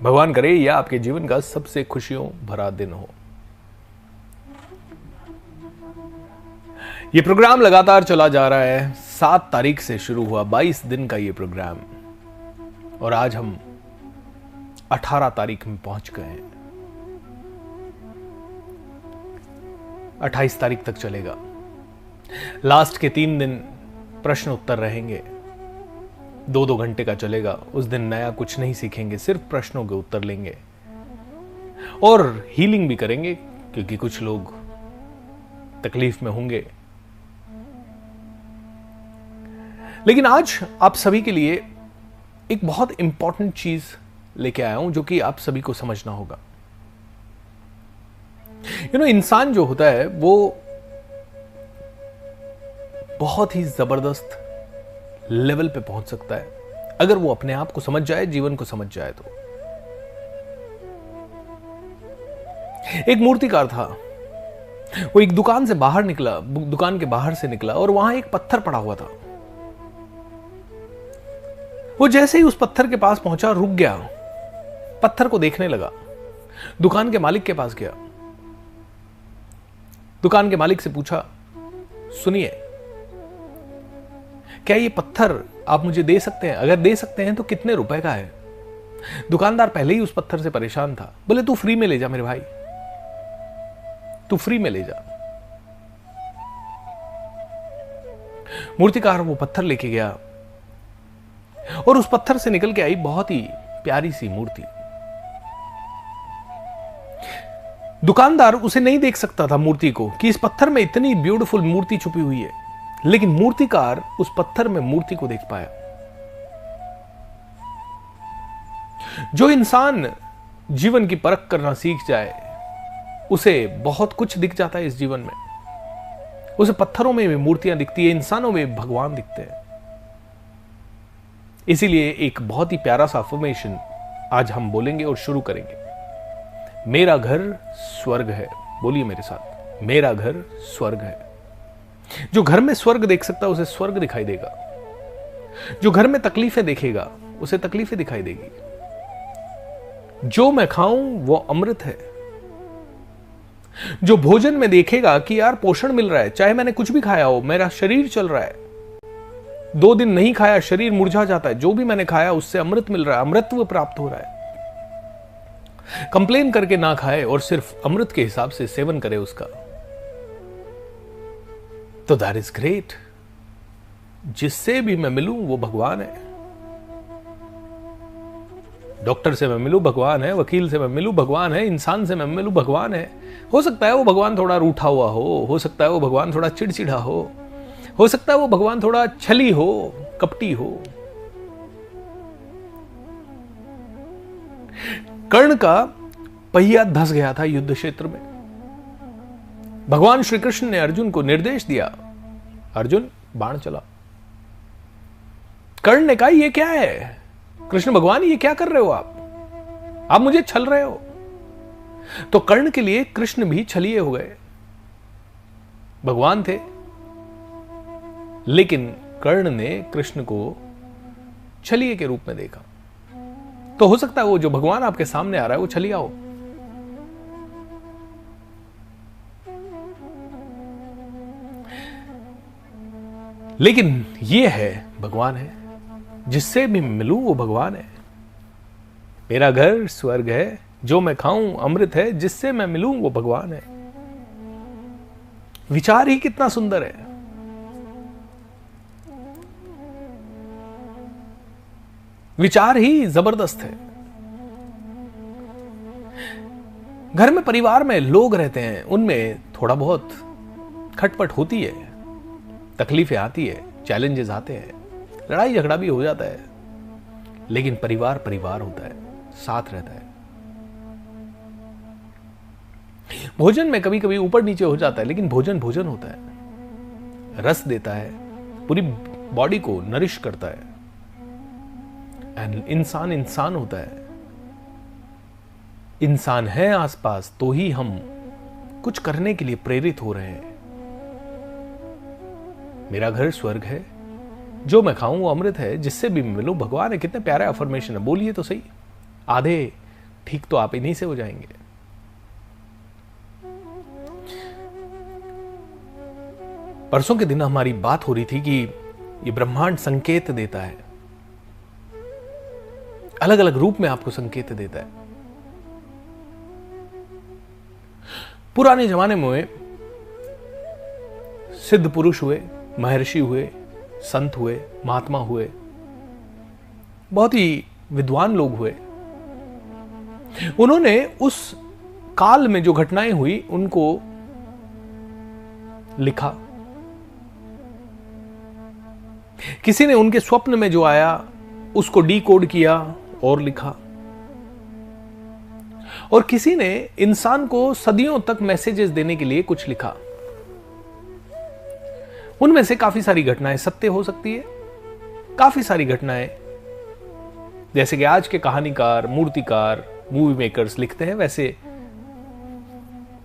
भगवान करे यह आपके जीवन का सबसे खुशियों भरा दिन हो। यह प्रोग्राम लगातार चला जा रहा है। 7 तारीख से शुरू हुआ 22 दिन का यह प्रोग्राम और आज हम 18 तारीख में पहुंच गए हैं। 28 तारीख तक चलेगा। लास्ट के 3 दिन प्रश्न उत्तर रहेंगे। 2-2 घंटे का चलेगा। उस दिन नया कुछ नहीं सीखेंगे, सिर्फ प्रश्नों के उत्तर लेंगे और हीलिंग भी करेंगे क्योंकि कुछ लोग तकलीफ में होंगे। लेकिन आज आप सभी के लिए एक बहुत इंपॉर्टेंट चीज लेके आया हूं जो कि आप सभी को समझना होगा। इंसान जो होता है वो बहुत ही जबरदस्त लेवल पे पहुंच सकता है अगर वो अपने आप को समझ जाए, जीवन को समझ जाए। तो एक मूर्तिकार था, वो एक दुकान से बाहर निकला, दुकान के बाहर से निकला और वहां एक पत्थर पड़ा हुआ था। वो जैसे ही उस पत्थर के पास पहुंचा रुक गया, पत्थर को देखने लगा। दुकान के मालिक के पास गया, दुकान के मालिक से पूछा, सुनिए क्या ये पत्थर आप मुझे दे सकते हैं? अगर दे सकते हैं तो कितने रुपए का है? दुकानदार पहले ही उस पत्थर से परेशान था। बोले तू फ्री में ले जा मेरे भाई, तू फ्री में ले जा। मूर्तिकार वो पत्थर लेके गया और उस पत्थर से निकल के आई बहुत ही प्यारी सी मूर्ति। दुकानदार उसे नहीं देख सकता था मूर्ति को कि इस पत्थर में इतनी ब्यूटीफुल मूर्ति छुपी हुई है, लेकिन मूर्तिकार उस पत्थर में मूर्ति को देख पाया। जो इंसान जीवन की परख करना सीख जाए उसे बहुत कुछ दिख जाता है इस जीवन में। उसे पत्थरों में भी मूर्तियां दिखती है, इंसानों में भगवान दिखते हैं। इसीलिए एक बहुत ही प्यारा सा अफर्मेशन आज हम बोलेंगे और शुरू करेंगे। मेरा घर स्वर्ग है। बोलिए मेरे साथ, मेरा घर स्वर्ग है। जो घर में स्वर्ग देख सकता है उसे स्वर्ग दिखाई देगा। जो घर में तकलीफें देखेगा उसे तकलीफें दिखाई देगी। जो मैं खाऊं वो अमृत है। जो भोजन में देखेगा कि यार पोषण मिल रहा है, चाहे मैंने कुछ भी खाया हो, मेरा शरीर चल रहा है, 2 दिन नहीं खाया शरीर मुरझा जाता है, जो भी मैंने खाया उससे अमृत मिल रहा है, अमृतत्व प्राप्त हो रहा है। कंप्लेन करके ना खाए और सिर्फ अमृत के हिसाब से सेवन करे उसका, तो दैट इज ग्रेट। जिससे भी मैं मिलूं वो भगवान है। डॉक्टर से मैं मिलूं भगवान है, वकील से मैं मिलूं भगवान है, इंसान से मैं मिलूं भगवान है। हो सकता है वो भगवान थोड़ा रूठा हुआ हो सकता है वो भगवान थोड़ा चिड़चिड़ा हो सकता है वो भगवान थोड़ा छली हो, कपटी हो। कर्ण का पहिया धंस गया था युद्ध क्षेत्र में। भगवान श्री कृष्ण ने अर्जुन को निर्देश दिया, अर्जुन बाण चला। कर्ण ने कहा ये क्या है कृष्ण भगवान, ये क्या कर रहे हो आप मुझे छल रहे हो। तो कर्ण के लिए कृष्ण भी छलिए हो गए। भगवान थे लेकिन कर्ण ने कृष्ण को छलिए के रूप में देखा। तो हो सकता है वो जो भगवान आपके सामने आ रहा है वो छलिया हो। लेकिन ये है भगवान है। जिससे भी मिलूं वो भगवान है। मेरा घर स्वर्ग है, जो मैं खाऊं अमृत है, जिससे मैं मिलूं वो भगवान है। विचार ही कितना सुंदर है। विचार ही जबरदस्त है। घर में परिवार में लोग रहते हैं, उनमें थोड़ा बहुत खटपट होती है, तकलीफें आती है, चैलेंजेस आते हैं, लड़ाई झगड़ा भी हो जाता है, लेकिन परिवार परिवार होता है, साथ रहता है। भोजन में कभी कभी ऊपर नीचे हो जाता है, लेकिन भोजन भोजन होता है, रस देता है, पूरी बॉडी को नरिश करता है। एंड इंसान इंसान होता है। इंसान है आसपास तो ही हम कुछ करने के लिए प्रेरित हो रहे हैं। मेरा घर स्वर्ग है, जो मैं खाऊं वो अमृत है, जिससे भी मिलूं भगवान है। कितने प्यारे अफर्मेशन है, बोलिए तो सही। आधे ठीक तो आप इन्हीं से हो जाएंगे। परसों के दिन हमारी बात हो रही थी कि ये ब्रह्मांड संकेत देता है, अलग अलग रूप में आपको संकेत देता है। पुराने जमाने में सिद्ध पुरुष हुए, महर्षि हुए, संत हुए, महात्मा हुए, बहुत ही विद्वान लोग हुए। उन्होंने उस काल में जो घटनाएं हुई उनको लिखा। किसी ने उनके स्वप्न में जो आया उसको डीकोड किया और लिखा, और किसी ने इंसान को सदियों तक मैसेजेस देने के लिए कुछ लिखा। उनमें से काफी सारी घटनाएं सत्य हो सकती है, काफी सारी घटनाएं जैसे कि आज के कहानीकार, मूर्तिकार, मूवी मेकर्स लिखते हैं, वैसे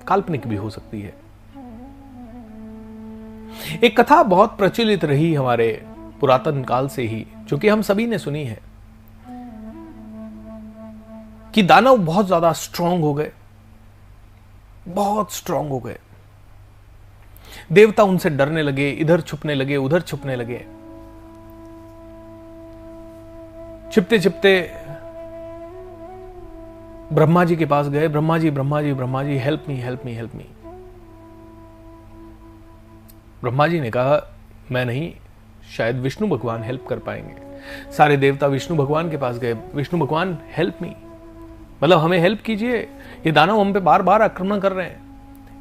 काल्पनिक भी हो सकती है। एक कथा बहुत प्रचलित रही हमारे पुरातन काल से ही, जो कि हम सभी ने सुनी है, कि दानव बहुत ज्यादा स्ट्रांग हो गए, बहुत स्ट्रांग हो गए। देवता उनसे डरने लगे, इधर छुपने लगे, उधर छुपने लगे। छिपते छिपते ब्रह्मा जी के पास गए। Brahma ji, Brahma ji, Brahma ji, help me, help me, help me. Brahma ji ने कहा, मैं नहीं, शायद विष्णु भगवान हेल्प कर पाएंगे। सारे देवता विष्णु भगवान के पास गए। विष्णु भगवान हेल्प मी, मतलब हमें हेल्प कीजिए, ये दानव हम पे बार बार आक्रमण कर रहे हैं।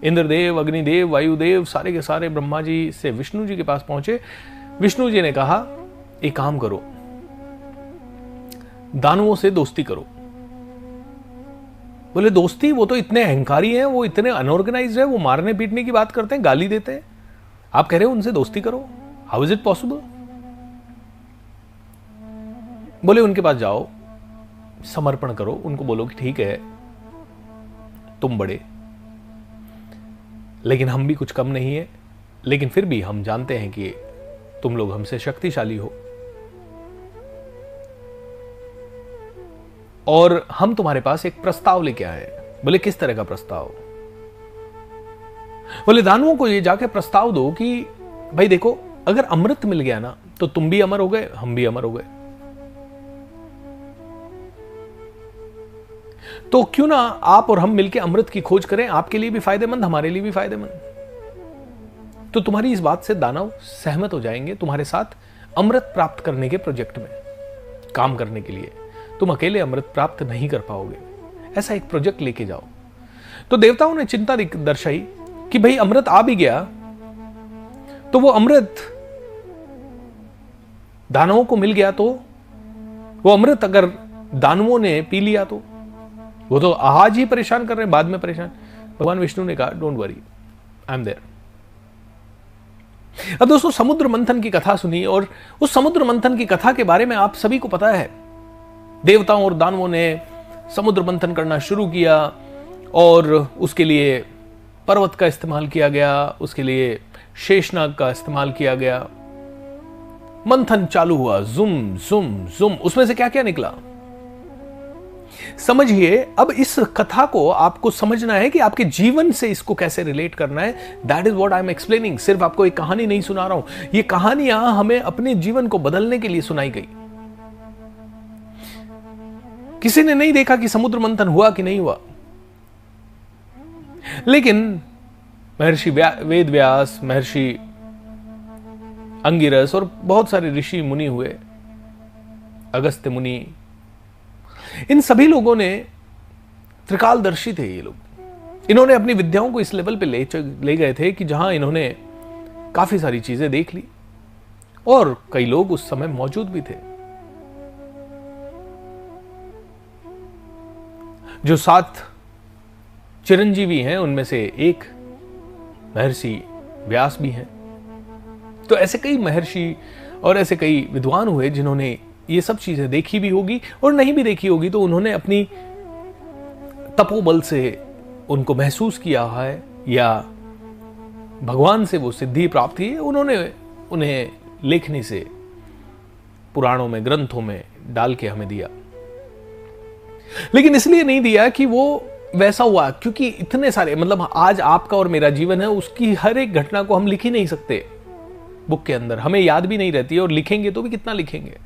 इंद्रदेव, अग्निदेव, वायुदेव, सारे के सारे ब्रह्मा जी से विष्णु जी के पास पहुंचे। विष्णु जी ने कहा, एक काम करो, दानवों से दोस्ती करो। बोले दोस्ती? वो तो इतने अहंकारी हैं, वो इतने अनऑर्गेनाइज्ड है, वो मारने पीटने की बात करते हैं, गाली देते हैं। आप कह रहे हो उनसे दोस्ती करो? How is it possible? बोले उनके पास जाओ, समर्पण करो, उनको बोलो कि ठीक है तुम बड़े, लेकिन हम भी कुछ कम नहीं है, लेकिन फिर भी हम जानते हैं कि तुम लोग हमसे शक्तिशाली हो, और हम तुम्हारे पास एक प्रस्ताव लेके आए। बोले किस तरह का प्रस्ताव? बोले दानवों को ये जाके प्रस्ताव दो कि भाई देखो, अगर अमृत मिल गया ना तो तुम भी अमर हो गए, हम भी अमर हो गए, तो क्यों ना आप और हम मिलकर अमृत की खोज करें, आपके लिए भी फायदेमंद, हमारे लिए भी फायदेमंद। तो तुम्हारी इस बात से दानव सहमत हो जाएंगे तुम्हारे साथ अमृत प्राप्त करने के प्रोजेक्ट में काम करने के लिए। तुम अकेले अमृत प्राप्त नहीं कर पाओगे, ऐसा एक प्रोजेक्ट लेके जाओ। तो देवताओं ने चिंता दर्शाई कि भाई अमृत आ भी गया तो वो अमृत दानवों को मिल गया, तो वो अमृत अगर दानवों ने पी लिया तो वो तो आज ही परेशान कर रहे हैं, बाद में परेशान। भगवान विष्णु ने कहा, don't worry, I am there. अब दोस्तों, समुद्र मंथन की कथा सुनी, और उस समुद्र मंथन की कथा के बारे में आप सभी को पता है। देवताओं और दानवों ने समुद्र मंथन करना शुरू किया, और उसके लिए पर्वत का इस्तेमाल किया गया, उसके लिए शेषनाग का इस्तेमाल किया गया। मंथन चालू हुआ, जुम जुम जुम। उसमें से क्या क्या निकला समझिए। अब इस कथा को आपको समझना है कि आपके जीवन से इसको कैसे रिलेट करना है। That is what I am explaining. सिर्फ आपको एक कहानी नहीं सुना रहा हूं, ये कहानियां हमें अपने जीवन को बदलने के लिए सुनाई गई। किसी ने नहीं देखा कि समुद्र मंथन हुआ कि नहीं हुआ, लेकिन महर्षि वेद व्यास, महर्षि अंगिरस और बहुत सारे ऋषि मुनि हुए, अगस्त्य मुनि, इन सभी लोगों ने, त्रिकालदर्शी थे ये लोग। इन्होंने अपनी विद्याओं को इस लेवल पे ले गए थे कि जहां इन्होंने काफी सारी चीजें देख ली, और कई लोग उस समय मौजूद भी थे। जो 7 चिरंजीवी हैं उनमें से एक महर्षि व्यास भी हैं। तो ऐसे कई महर्षि और ऐसे कई विद्वान हुए जिन्होंने ये सब चीजें देखी भी होगी, और नहीं भी देखी होगी तो उन्होंने अपनी तपोबल से उनको महसूस किया है, या भगवान से वो सिद्धि प्राप्त हुई है, उन्होंने उन्हें लेखनी से, पुराणों में, ग्रंथों में डाल के हमें दिया। लेकिन इसलिए नहीं दिया कि वो वैसा हुआ, क्योंकि इतने सारे, मतलब आज आपका और मेरा जीवन है, उसकी हर एक घटना को हम लिख ही नहीं सकते बुक के अंदर, हमें याद भी नहीं रहती है, और लिखेंगे तो भी कितना लिखेंगे।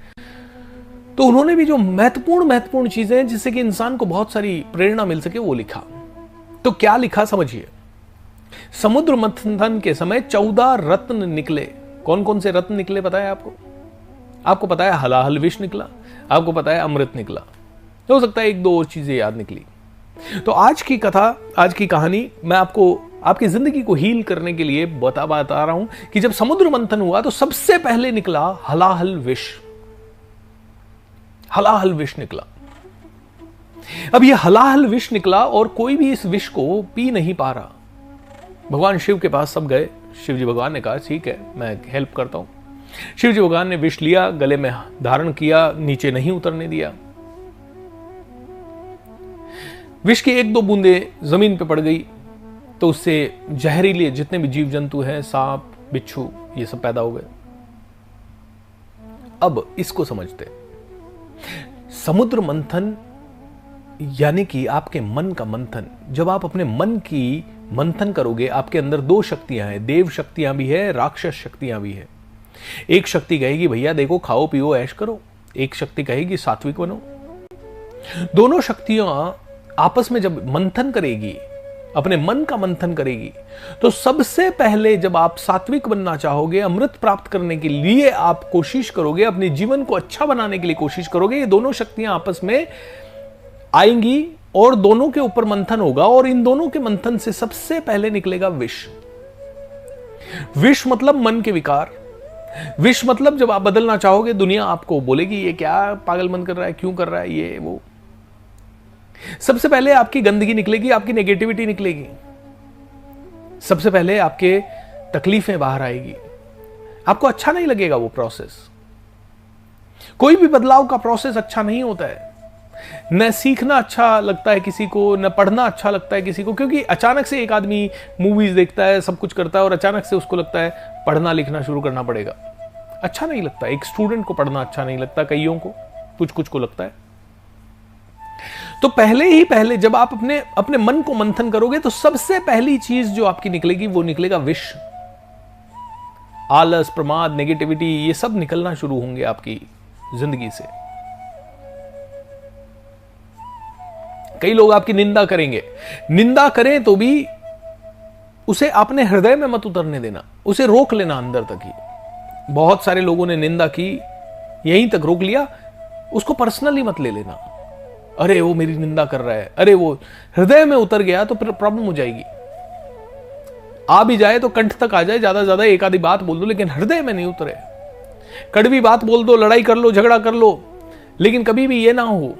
तो उन्होंने भी जो महत्वपूर्ण चीजें हैं जिससे कि इंसान को बहुत सारी प्रेरणा मिल सके वो लिखा। तो क्या लिखा समझिए। समुद्र मंथन के समय 14 रत्न निकले। कौन कौन से रत्न निकले पता है आपको? आपको पता है हलाहल विष निकला, आपको पता है अमृत निकला, हो सकता है एक दो और चीजें याद निकली। तो आज की कथा, आज की कहानी मैं आपको आपकी जिंदगी को हील करने के लिए बता रहा हूं कि जब समुद्र मंथन हुआ तो सबसे पहले निकला हलाहल विष। हलाहल विष निकला। अब ये हलाहल विष निकला और कोई भी इस विष को पी नहीं पा रहा। भगवान शिव के पास सब गए। शिव जी भगवान ने कहा ठीक है मैं हेल्प करता हूं। शिव जी भगवान ने विष लिया, गले में धारण किया, नीचे नहीं उतरने दिया। विष की एक दो बूंदे जमीन पे पड़ गई तो उससे जहरीले जितने भी जीव जंतु हैं, सांप, बिच्छू, ये सब पैदा हो गए। अब इसको समझते, समुद्र मंथन यानी कि आपके मन का मंथन। जब आप अपने मन की मंथन करोगे, आपके अंदर दो शक्तियां हैं, देव शक्तियां भी है, राक्षस शक्तियां भी है। एक शक्ति कहेगी भैया देखो खाओ पियो ऐश करो, एक शक्ति कहेगी सात्विक बनो। दोनों शक्तियां आपस में जब मंथन करेगी, अपने मन का मंथन करेगी, तो सबसे पहले जब आप सात्विक बनना चाहोगे, अमृत प्राप्त करने के लिए आप कोशिश करोगे, अपने जीवन को अच्छा बनाने के लिए कोशिश करोगे, ये दोनों शक्तियां आपस में आएंगी और दोनों के ऊपर मंथन होगा, और इन दोनों के मंथन से सबसे पहले निकलेगा विष। विष मतलब मन के विकार। विष मतलब जब आप बदलना चाहोगे, दुनिया आपको बोलेगी ये क्या पागल मन कर रहा है, क्यों कर रहा है ये वो। सबसे पहले आपकी गंदगी निकलेगी, आपकी नेगेटिविटी निकलेगी, सबसे पहले आपके तकलीफें बाहर आएगी, आपको अच्छा नहीं लगेगा वो प्रोसेस। कोई भी बदलाव का प्रोसेस अच्छा नहीं होता है। न सीखना अच्छा लगता है किसी को, न पढ़ना अच्छा लगता है किसी को, क्योंकि अचानक से एक आदमी मूवीज देखता है, सब कुछ करता है, और अचानक से उसको लगता है पढ़ना लिखना शुरू करना पड़ेगा। अच्छा नहीं लगता। एक स्टूडेंट को पढ़ना अच्छा नहीं लगता, कईयों को, कुछ को लगता है। तो पहले जब आप अपने मन को मंथन करोगे तो सबसे पहली चीज जो आपकी निकलेगी वो निकलेगा विष। आलस, प्रमाद, नेगेटिविटी, ये सब निकलना शुरू होंगे आपकी जिंदगी से। कई लोग आपकी निंदा करेंगे। निंदा करें तो भी उसे अपने हृदय में मत उतरने देना, उसे रोक लेना अंदर तक ही। बहुत सारे लोगों ने निंदा की, यहीं तक रोक लिया, उसको पर्सनली मत ले लेना। अरे वो मेरी निंदा कर रहा है, अरे वो हृदय में उतर गया तो फिर प्रॉब्लम हो जाएगी। आ भी जाए तो कंठ तक आ जाए, ज्यादा ज्यादा एक आधी बात बोल दो, लेकिन हृदय में नहीं उतरे। कड़वी बात बोल दो, लड़ाई कर लो, झगड़ा कर लो, लेकिन कभी भी ये ना हो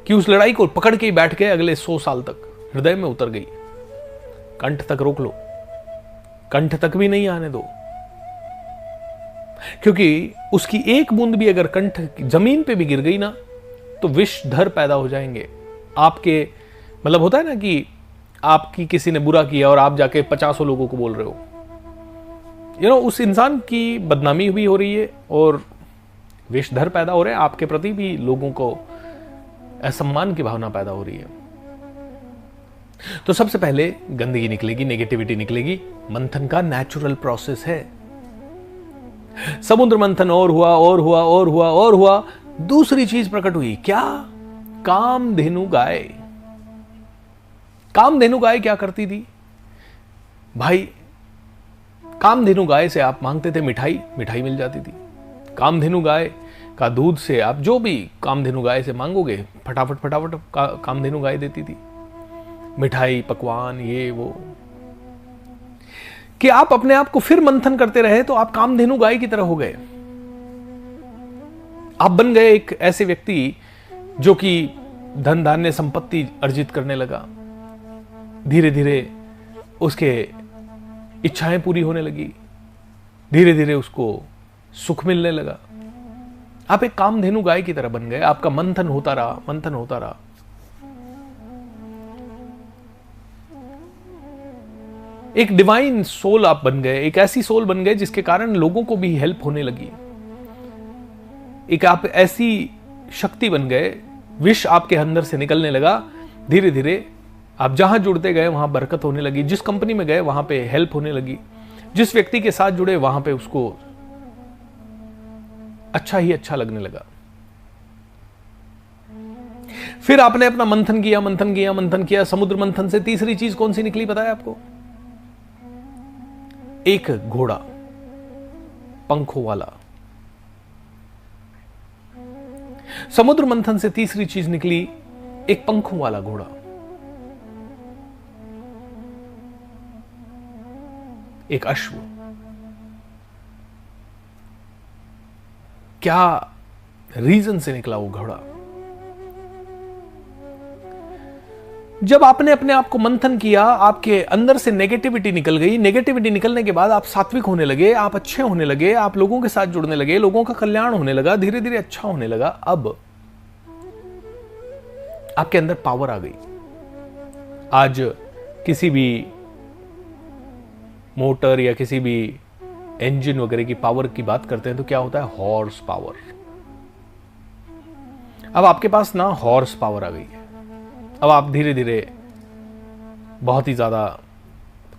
कि उस लड़ाई को पकड़ के ही बैठ गए अगले 100 साल तक, हृदय में उतर गई। कंठ तक रोक लो, कंठ तक भी नहीं आने दो, क्योंकि उसकी एक बूंद भी अगर कंठ जमीन पे भी गिर गई ना तो विषधर पैदा हो जाएंगे आपके। मतलब होता है ना कि आपकी किसी ने बुरा किया और आप जाके 50 लोगों को बोल रहे हो, उस इंसान की बदनामी भी हो रही है और विषधर पैदा हो रहे हैं आपके प्रति भी। लोगों को असम्मान की भावना पैदा हो रही है। तो सबसे पहले गंदगी निकलेगी, नेगेटिविटी निकलेगी। मंथन का नेचुरल प्रोसेस है। समुद्र मंथन और हुआ और हुआ और हुआ और हुआ, दूसरी चीज प्रकट हुई। क्या? कामधेनु गाय। कामधेनु गाय क्या करती थी भाई? कामधेनु गाय से आप मांगते थे मिठाई, मिठाई मिल जाती थी। कामधेनु गाय का दूध से आप जो भी कामधेनु गाय से मांगोगे फटाफट कामधेनु गाय देती थी। मिठाई, पकवान, ये वो, कि आप अपने आप को फिर मंथन करते रहे तो आप कामधेनु गाय की तरह हो गए। आप बन गए एक ऐसे व्यक्ति जो कि धन धान्य संपत्ति अर्जित करने लगा। धीरे धीरे उसके इच्छाएं पूरी होने लगी, धीरे धीरे उसको सुख मिलने लगा। आप एक कामधेनु गाय की तरह बन गए। आपका मंथन होता रहा, मंथन होता रहा। एक डिवाइन सोल आप बन गए, एक ऐसी सोल बन गए जिसके कारण लोगों को भी हेल्प होने लगी। एक आप ऐसी शक्ति बन गए विष आपके अंदर से निकलने लगा। धीरे धीरे आप जहां जुड़ते गए वहां बरकत होने लगी, जिस कंपनी में गए वहां पे हेल्प होने लगी, जिस व्यक्ति के साथ जुड़े वहां पे उसको अच्छा ही अच्छा लगने लगा। फिर आपने अपना मंथन किया, मंथन किया, मंथन किया। समुद्र मंथन से तीसरी चीज कौन सी निकली पता है आपको? एक घोड़ा, पंखों वाला। समुद्र मंथन से तीसरी चीज निकली एक पंखों वाला घोड़ा। एक अश्व। क्या रीजन से निकला वो घोड़ा? जब आपने अपने आप को मंथन किया, आपके अंदर से नेगेटिविटी निकल गई। नेगेटिविटी निकलने के बाद आप सात्विक होने लगे, आप अच्छे होने लगे, आप लोगों के साथ जुड़ने लगे, लोगों का कल्याण होने लगा, धीरे धीरे अच्छा होने लगा। अब आपके अंदर पावर आ गई। आज किसी भी मोटर या किसी भी इंजन वगैरह की पावर की बात करते हैं तो क्या होता है? Horse power. अब आपके पास ना हॉर्स पावर आ गई है। अब आप धीरे धीरे बहुत ही ज्यादा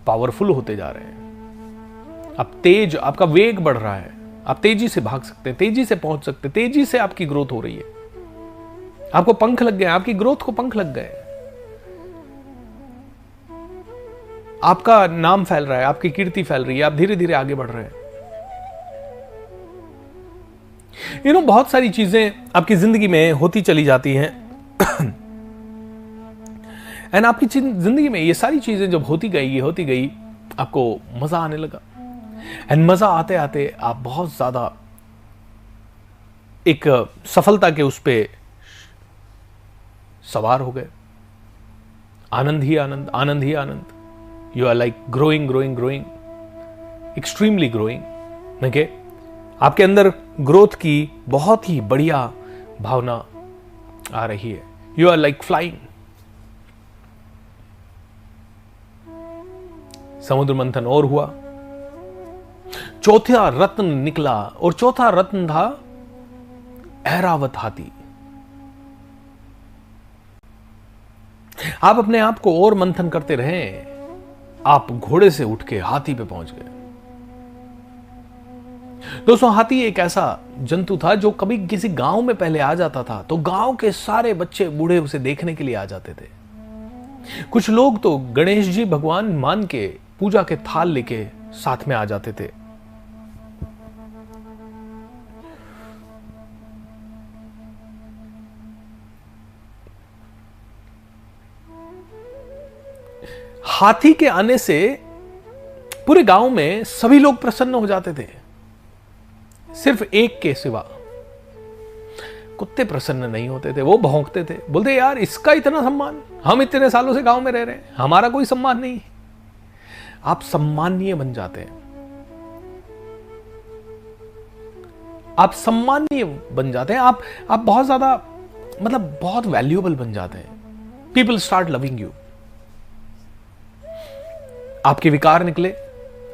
पावरफुल होते जा रहे हैं। अब तेज, आपका वेग बढ़ रहा है, आप तेजी से भाग सकते हैं, तेजी से पहुंच सकते हैं, तेजी से आपकी ग्रोथ हो रही है। आपको पंख लग गए, आपकी ग्रोथ को पंख लग गए। आपका नाम फैल रहा है, आपकी कीर्ति फैल रही है, आप धीरे धीरे आगे बढ़ रहे हैं। बहुत सारी चीजें आपकी जिंदगी में होती चली जाती हैं। एंड आपकी जिंदगी में ये सारी चीजें जब होती गई, आपको मजा आने लगा। एंड मजा आते आते आप बहुत ज्यादा एक सफलता के उस पे सवार हो गए। आनंद ही आनंद, आनंद ही आनंद। You are like growing growing growing, extremely growing. देखिए, आपके अंदर ग्रोथ की बहुत ही बढ़िया भावना आ रही है। You are like flying. Samudra Manthan और हुआ, चौथा रत्न निकला, और चौथा रत्न था ऐरावत हाथी। आप अपने आप को और मंथन करते रहे, आप घोड़े से उठ के हाथी पे पहुंच गए। दोस्तों, हाथी एक ऐसा जंतु था जो कभी किसी गांव में पहले आ जाता था तो गांव के सारे बच्चे बूढ़े उसे देखने के लिए आ जाते थे। कुछ लोग तो गणेश जी भगवान मान के पूजा के थाल लेके साथ में आ जाते थे। हाथी के आने से पूरे गांव में सभी लोग प्रसन्न हो जाते थे, सिर्फ एक के सिवा। कुत्ते प्रसन्न नहीं होते थे, वो भौंकते थे, बोलते यार इसका इतना सम्मान, हम इतने सालों से गांव में रह रहे हैं, हमारा कोई सम्मान नहीं। आप सम्मानीय बन जाते हैं, आप सम्मानीय बन जाते हैं, आप बहुत ज्यादा, मतलब बहुत वैल्यूएबल बन जाते हैं। People start loving you. आपके विकार निकले,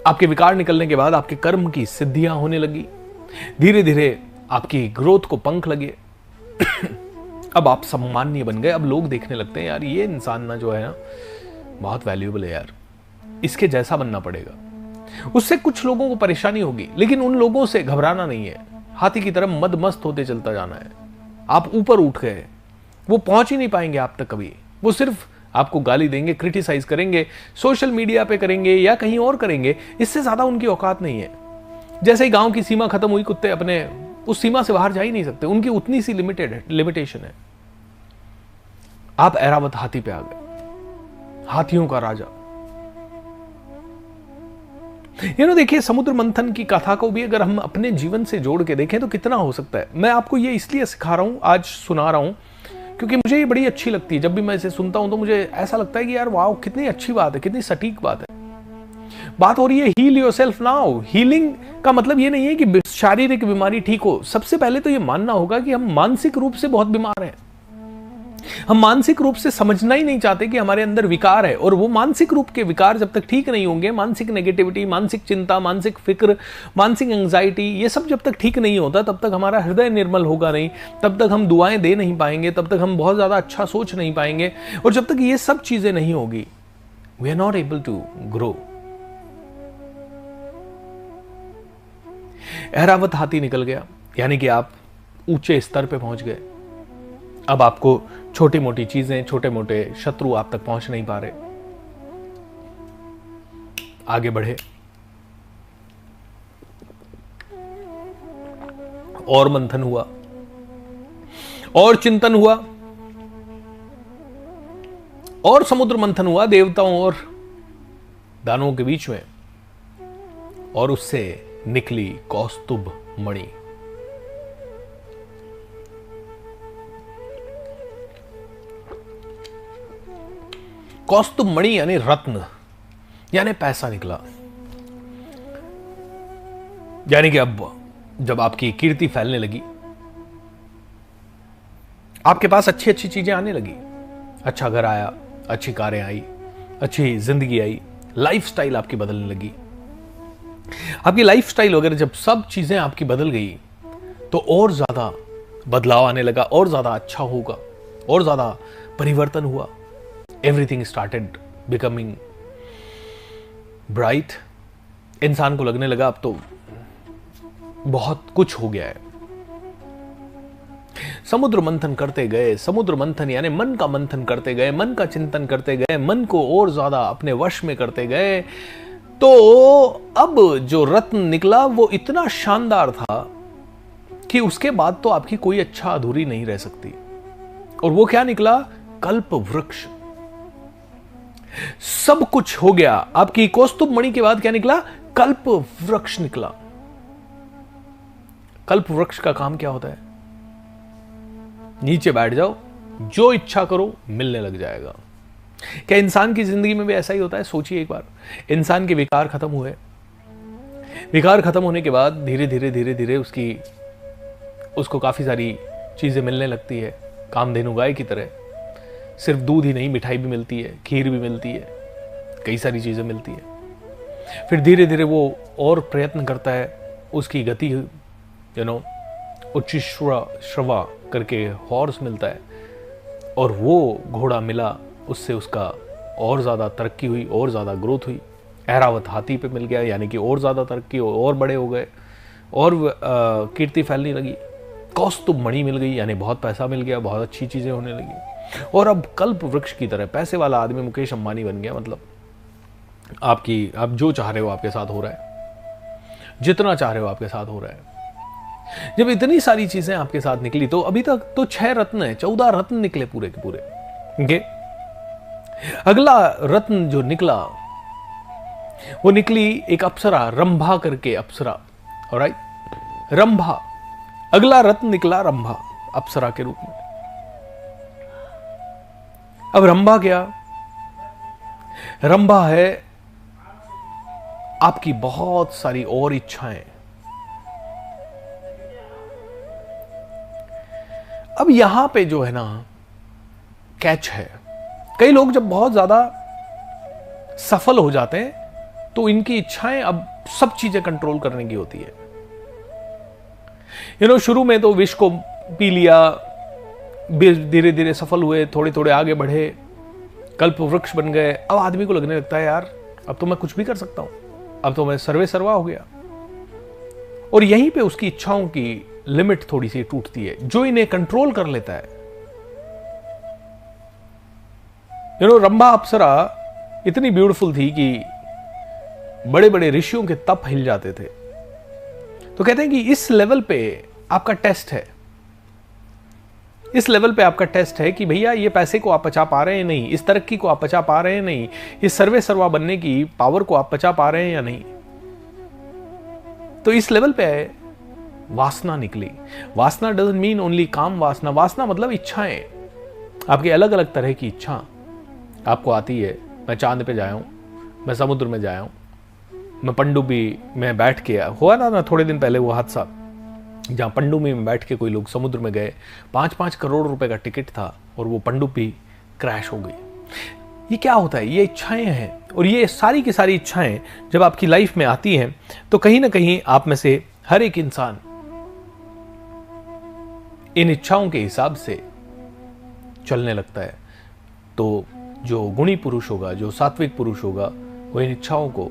आपके विकार निकलने के बाद आपके कर्म की सिद्धियां होने लगी, धीरे धीरे आपकी ग्रोथ को पंख लगे। अब आप सम्मानीय बन गए। अब लोग देखने लगते हैं यार ये इंसान ना जो है ना बहुत वैल्यूएबल है यार, इसके जैसा बनना पड़ेगा। उससे कुछ लोगों को परेशानी होगी, लेकिन उन लोगों से घबराना नहीं है। हाथी की तरह मद मस्त होते चलता जाना है। आप ऊपर उठ गए, वो पहुंच ही नहीं पाएंगे आप तक कभी। वो सिर्फ आपको गाली देंगे, क्रिटिसाइज करेंगे, सोशल मीडिया पे करेंगे या कहीं और करेंगे, इससे ज्यादा उनकी औकात नहीं है। जैसे ही गांव की सीमा खत्म हुई, कुत्ते अपने उस सीमा से बाहर जा ही नहीं सकते, उनकी उतनी सी लिमिटेशन है। आप ऐरावत हाथी पे आ गए, हाथियों का राजा। देखिए, समुद्र मंथन की कथा को भी अगर हम अपने जीवन से जोड़ के देखें तो कितना हो सकता है। मैं आपको ये इसलिए सिखा रहा हूं, आज सुना रहा हूं, क्योंकि मुझे ये बड़ी अच्छी लगती है। जब भी मैं इसे सुनता हूं तो मुझे ऐसा लगता है कि यार वाह, कितनी अच्छी बात है, कितनी सटीक बात है। बात हो रही है हील योरसेल्फ नाउ। हीलिंग का मतलब ये नहीं है कि शारीरिक बीमारी ठीक हो। सबसे पहले तो ये मानना होगा कि हम मानसिक रूप से बहुत बीमार हैं। हम मानसिक रूप से समझना ही नहीं चाहते कि हमारे अंदर विकार है, और वो मानसिक रूप के विकार जब तक ठीक नहीं होंगे, मानसिक नेगेटिविटी, मानसिक चिंता, मानसिक फिक्र, मानसिक एंग्जाइटी, ये सब जब तक ठीक नहीं होता तब तक हमारा हृदय निर्मल होगा नहीं, तब तक हम दुआएं दे नहीं पाएंगे, तब तक हम बहुत ज्यादा अच्छा सोच नहीं पाएंगे, और जब तक ये सब चीजें नहीं होगी, we are not able to grow. Airavat हाथी निकल गया, यानी कि आप ऊंचे स्तर पे पहुंच गए। अब आपको छोटी मोटी चीजें, छोटे मोटे शत्रु आप तक पहुंच नहीं पा रहे। आगे बढ़े, और मंथन हुआ, और चिंतन हुआ, और समुद्र मंथन हुआ देवताओं और दानवों के बीच में, और उससे निकली कौस्तुभ मणि। कौस्तुभ मणि यानी रत्न, यानी पैसा निकला। यानी कि अब जब आपकी कीर्ति फैलने लगी, आपके पास अच्छी अच्छी चीजें आने लगी, अच्छा घर आया, अच्छी कारें आई, अच्छी जिंदगी आई, लाइफस्टाइल आपकी बदलने लगी। आपकी लाइफस्टाइल वगैरह जब सब चीजें आपकी बदल गई तो और ज्यादा बदलाव आने लगा, और ज्यादा अच्छा होगा, और ज्यादा परिवर्तन हुआ। Everything started becoming bright. इंसान को लगने लगा अब तो बहुत कुछ हो गया है। समुद्र मंथन करते गए, समुद्र मंथन यानी मन का मंथन करते गए, मन का चिंतन करते गए, मन को और ज्यादा अपने वश में करते गए, तो अब जो रत्न निकला वो इतना शानदार था कि उसके बाद तो आपकी कोई अच्छा अधूरी नहीं रह सकती। और वो क्या निकला? कल्प वृक्ष। सब कुछ हो गया। आपकी कौस्तुभ मणि के बाद क्या निकला? कल्प वृक्ष निकला। कल्प वृक्ष का काम क्या होता है? नीचे बैठ जाओ, जो इच्छा करो मिलने लग जाएगा। क्या इंसान की जिंदगी में भी ऐसा ही होता है? सोचिए एक बार, इंसान के विकार खत्म हुए, विकार खत्म होने के बाद धीरे धीरे धीरे धीरे उसको काफी सारी चीजें मिलने लगती है, कामधेनु गाय की तरह। सिर्फ दूध ही नहीं, मिठाई भी मिलती है, खीर भी मिलती है, कई सारी चीजें मिलती है। फिर धीरे धीरे वो और प्रयत्न करता है, उसकी गति उच्च श्रवा करके हॉर्स मिलता है, और वो घोड़ा मिला, उससे उसका और ज़्यादा तरक्की हुई, और ज़्यादा ग्रोथ हुई। ऐरावत हाथी पे मिल गया, यानी कि और ज़्यादा तरक्की, और बड़े हो गए, और कीर्ति फैलने लगी। कौस्तुभ मणि मिल गई, यानी बहुत पैसा मिल गया, बहुत अच्छी चीज़ें होने लगी। और अब कल्प वृक्ष की तरह पैसे वाला आदमी मुकेश अंबानी बन गया। मतलब आप जो चाह रहे हो आपके साथ हो रहा है, जितना चाह रहे हो आपके साथ हो रहा है। जब इतनी सारी चीजें आपके साथ निकली, तो अभी तक तो 6 रत्न है, 14 रत्न निकले पूरे के पूरे। okay? अगला रत्न जो निकला वो निकली एक अप्सरा, रंभा करके अप्सरा। ऑलराइट, रंभा। अगला रत्न निकला रंभा, अप्सरा के रूप में। अब रंभा क्या? रंभा है आपकी बहुत सारी और इच्छाएं। अब यहां पे जो है ना, कैच है, कई लोग जब बहुत ज्यादा सफल हो जाते हैं तो इनकी इच्छाएं अब सब चीजें कंट्रोल करने की होती है। शुरू में तो विष को पी लिया, धीरे धीरे सफल हुए, थोड़े थोड़े आगे बढ़े, कल्प वृक्ष बन गए। अब आदमी को लगने लगता है यार अब तो मैं कुछ भी कर सकता हूं, अब तो मैं सर्वे सर्वा हो गया। और यहीं पे उसकी इच्छाओं की लिमिट थोड़ी सी टूटती है, जो इन्हें कंट्रोल कर लेता है। रंभा अप्सरा इतनी ब्यूटीफुल थी कि बड़े बड़े ऋषियों के तप हिल जाते थे। तो कहते हैं कि इस लेवल पे आपका टेस्ट है, इस लेवल पे आपका टेस्ट है कि भैया ये पैसे को आप बचा पा रहे हैं नहीं, इस तरक्की को आप बचा पा रहे हैं नहीं, इस सर्वे सर्वा बनने की पावर को आप बचा पा रहे हैं या नहीं। तो इस लेवल पे वासना निकली। वासना डजंट मीन ओनली काम वासना। वासना मतलब इच्छाएं, आपकी अलग अलग तरह की इच्छा आपको आती है। मैं चांद पे जाया हूं, मैं समुद्र में जाया हूं, मैं पनडुब्बी में बैठ के, हुआ ना थोड़े दिन पहले वो हादसा, जहां पनडुब्बी में बैठ के कोई लोग समुद्र में गए, 5-5 करोड़ रुपए का टिकट था, और वो पनडुब्बी क्रैश हो गई। ये क्या होता है? ये इच्छाएं हैं, और ये सारी की सारी इच्छाएं जब आपकी लाइफ में आती हैं तो कहीं ना कहीं आप में से हर एक इंसान इन इच्छाओं के हिसाब से चलने लगता है। तो जो गुणी पुरुष होगा, जो सात्विक पुरुष होगा, वो इन इच्छाओं को,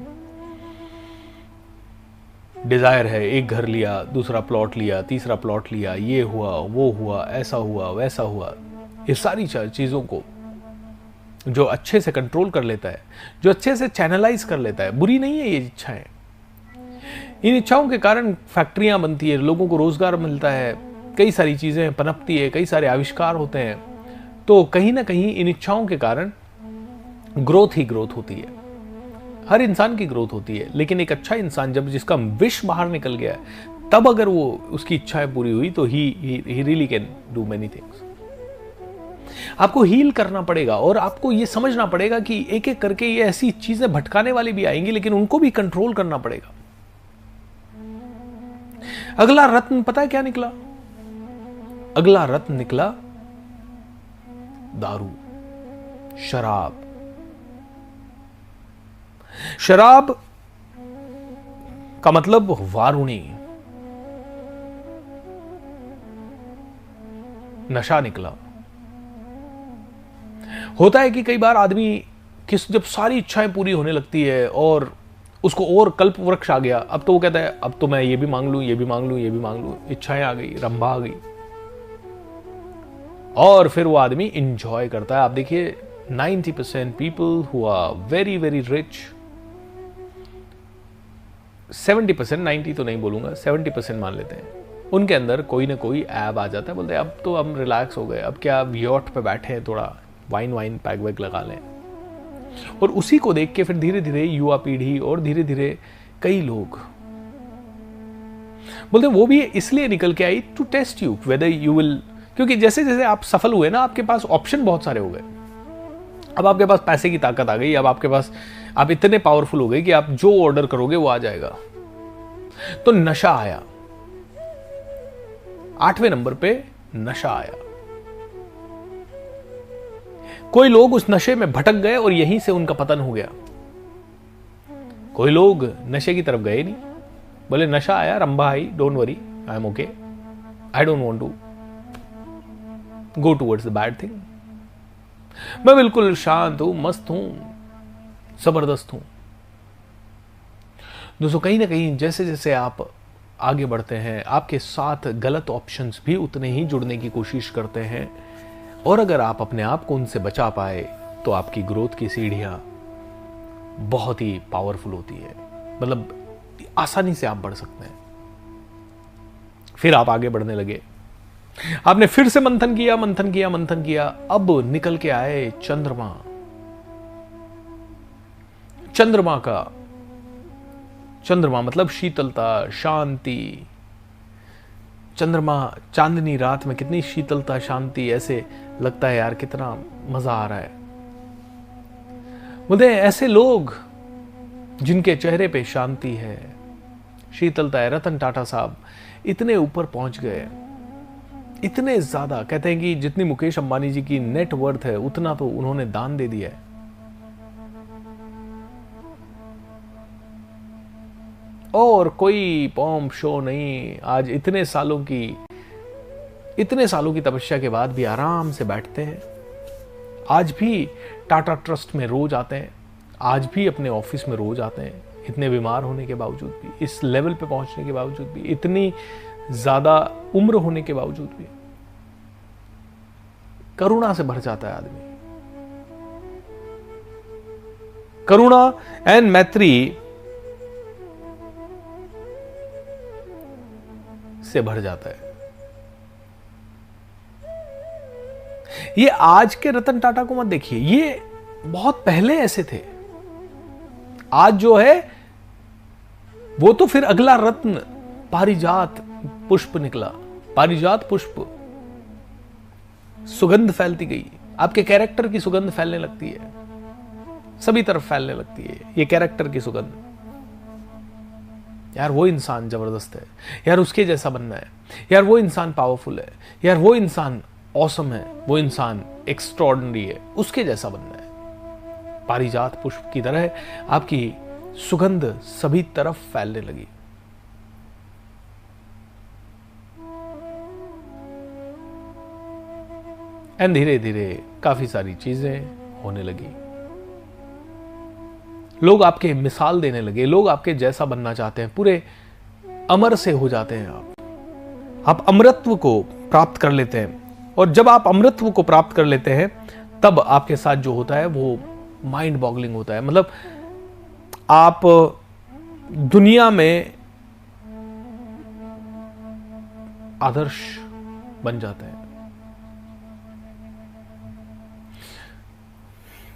डिजायर है, एक घर लिया, दूसरा प्लॉट लिया, तीसरा प्लॉट लिया, ये हुआ, वो हुआ, ऐसा हुआ, वैसा हुआ, ये सारी चीजों को जो अच्छे से कंट्रोल कर लेता है, जो अच्छे से चैनलाइज कर लेता है, बुरी नहीं है ये इच्छाएं। इन इच्छाओं के कारण फैक्ट्रियां बनती है, लोगों को रोजगार मिलता है, कई सारी चीजें पनपती है, कई सारे आविष्कार होते हैं। तो कहीं ना कहीं इन इच्छाओं के कारण ग्रोथ ही ग्रोथ होती है, हर इंसान की ग्रोथ होती है। लेकिन एक अच्छा इंसान जब जिसका विष बाहर निकल गया है, तब अगर वो उसकी इच्छाएं पूरी हुई तो he really can do many things. आपको हील करना पड़ेगा और आपको ये समझना पड़ेगा कि एक एक करके ये ऐसी चीजें भटकाने वाली भी आएंगी, लेकिन उनको भी कंट्रोल करना पड़ेगा। अगला रत्न पता है क्या निकला? अगला रत्न निकला दारू, शराब। शराब का मतलब वारुणी, नशा निकला। होता है कि कई बार आदमी जब सारी इच्छाएं पूरी होने लगती है और उसको और कल्प वृक्ष आ गया, अब तो वो कहता है अब तो मैं ये भी मांग लूं, ये भी मांग लूं, ये भी मांग लूं, इच्छाएं आ गई, रंभा आ गई, और फिर वो आदमी इंजॉय करता है। आप देखिए 90% people who are very very rich, 70%, 90 तो नहीं बोलूंगा, 70% मान लेते हैं, उनके अंदर कोई ना कोई ऐब आ जाता है। बोलते हैं अब तो हम रिलैक्स हो गए, अब क्या यॉट पे बैठे हैं, थोड़ा वाइन पैक वैक लगा लें। और उसी को देख के फिर धीरे धीरे युवा पीढ़ी और धीरे धीरे कई लोग बोलते हैं वो भी इसलिए निकल के आई to test you whether you will, क्योंकि जैसे जैसे आप सफल हुए ना, आपके पास ऑप्शन बहुत सारे हो गए। अब आपके पास पैसे की ताकत आ गई, अब आपके पास आप इतने पावरफुल हो गए कि आप जो ऑर्डर करोगे वो आ जाएगा। तो नशा आया, 8वें नंबर पे नशा आया। कोई लोग उस नशे में भटक गए और यहीं से उनका पतन हो गया। कोई लोग नशे की तरफ गए नहीं, बोले नशा आया, रंभा आई, don't worry, I am okay, I don't want to go towards the bad thing. मैं बिल्कुल शांत हूं, मस्त हूं, जबरदस्त हूं। दोस्तों कहीं ना कहीं जैसे जैसे आप आगे बढ़ते हैं, आपके साथ गलत ऑप्शंस भी उतने ही जुड़ने की कोशिश करते हैं, और अगर आप अपने आप को उनसे बचा पाए तो आपकी ग्रोथ की सीढ़ियां बहुत ही पावरफुल होती है। मतलब आसानी से आप बढ़ सकते हैं। फिर आप आगे बढ़ने लगे, आपने फिर से मंथन किया, मंथन किया, मंथन किया, अब निकल के आए चंद्रमा। चंद्रमा मतलब शीतलता, शांति। चंद्रमा, चांदनी रात में कितनी शीतलता, शांति, ऐसे लगता है यार कितना मजा आ रहा है। मुझे ऐसे लोग जिनके चेहरे पे शांति है, शीतलता है। रतन टाटा साहब इतने ऊपर पहुंच गए, इतने ज्यादा, कहते हैं कि जितनी मुकेश अंबानी जी की नेट वर्थ है उतना तो उन्होंने दान दे दिया है। और कोई पॉम्प शो नहीं। आज इतने सालों की तपस्या के बाद भी आराम से बैठते हैं। आज भी टाटा ट्रस्ट में रोज आते हैं, आज भी अपने ऑफिस में रोज आते हैं, इतने बीमार होने के बावजूद भी, इस लेवल पे पहुंचने के बावजूद भी, इतनी ज्यादा उम्र होने के बावजूद भी। करुणा से भर जाता है आदमी, करुणा एंड मैत्री से भर जाता है। ये आज के रतन टाटा को मत देखिए, ये बहुत पहले ऐसे थे। आज जो है वो तो फिर अगला रत्न पारिजात पुष्प निकला। पारिजात पुष्प, सुगंध फैलती गई, आपके कैरेक्टर की सुगंध फैलने लगती है, सभी तरफ फैलने लगती है ये कैरेक्टर की सुगंध। यार वो इंसान जबरदस्त है, यार उसके जैसा बनना है, यार वो इंसान पावरफुल है, यार वो इंसान ऑसम है, वो इंसान एक्स्ट्रॉर्डिनरी है, उसके जैसा बनना है। पारिजात पुष्प की तरह आपकी सुगंध सभी तरफ फैलने लगी। एंड धीरे धीरे काफी सारी चीजें होने लगी। लोग आपके मिसाल देने लगे, लोग आपके जैसा बनना चाहते हैं, पूरे अमर से हो जाते हैं आप अमरत्व को प्राप्त कर लेते हैं। और जब आप अमरत्व को प्राप्त कर लेते हैं तब आपके साथ जो होता है वो माइंड बॉगलिंग होता है। मतलब आप दुनिया में आदर्श बन जाते हैं।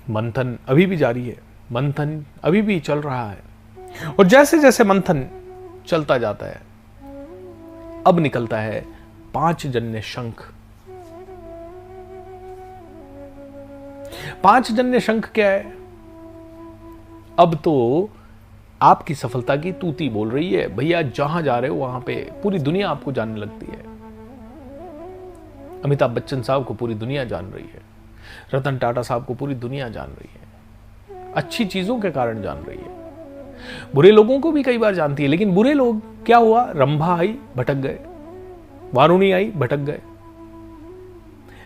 मंथन अभी भी जारी है, मंथन अभी भी चल रहा है। और जैसे जैसे मंथन चलता जाता है अब निकलता है 5 जन्य शंख। 5 जन्य शंख क्या है? अब तो आपकी सफलता की तूती बोल रही है। भैया जहां जा रहे हो वहां पे पूरी दुनिया आपको जानने लगती है। अमिताभ बच्चन साहब को पूरी दुनिया जान रही है, रतन टाटा साहब को पूरी दुनिया जान रही है, अच्छी चीजों के कारण जान रही है। बुरे लोगों को भी कई बार जानती है, लेकिन बुरे लोग क्या हुआ, रंभा आई भटक गए, वारुणी आई भटक गए।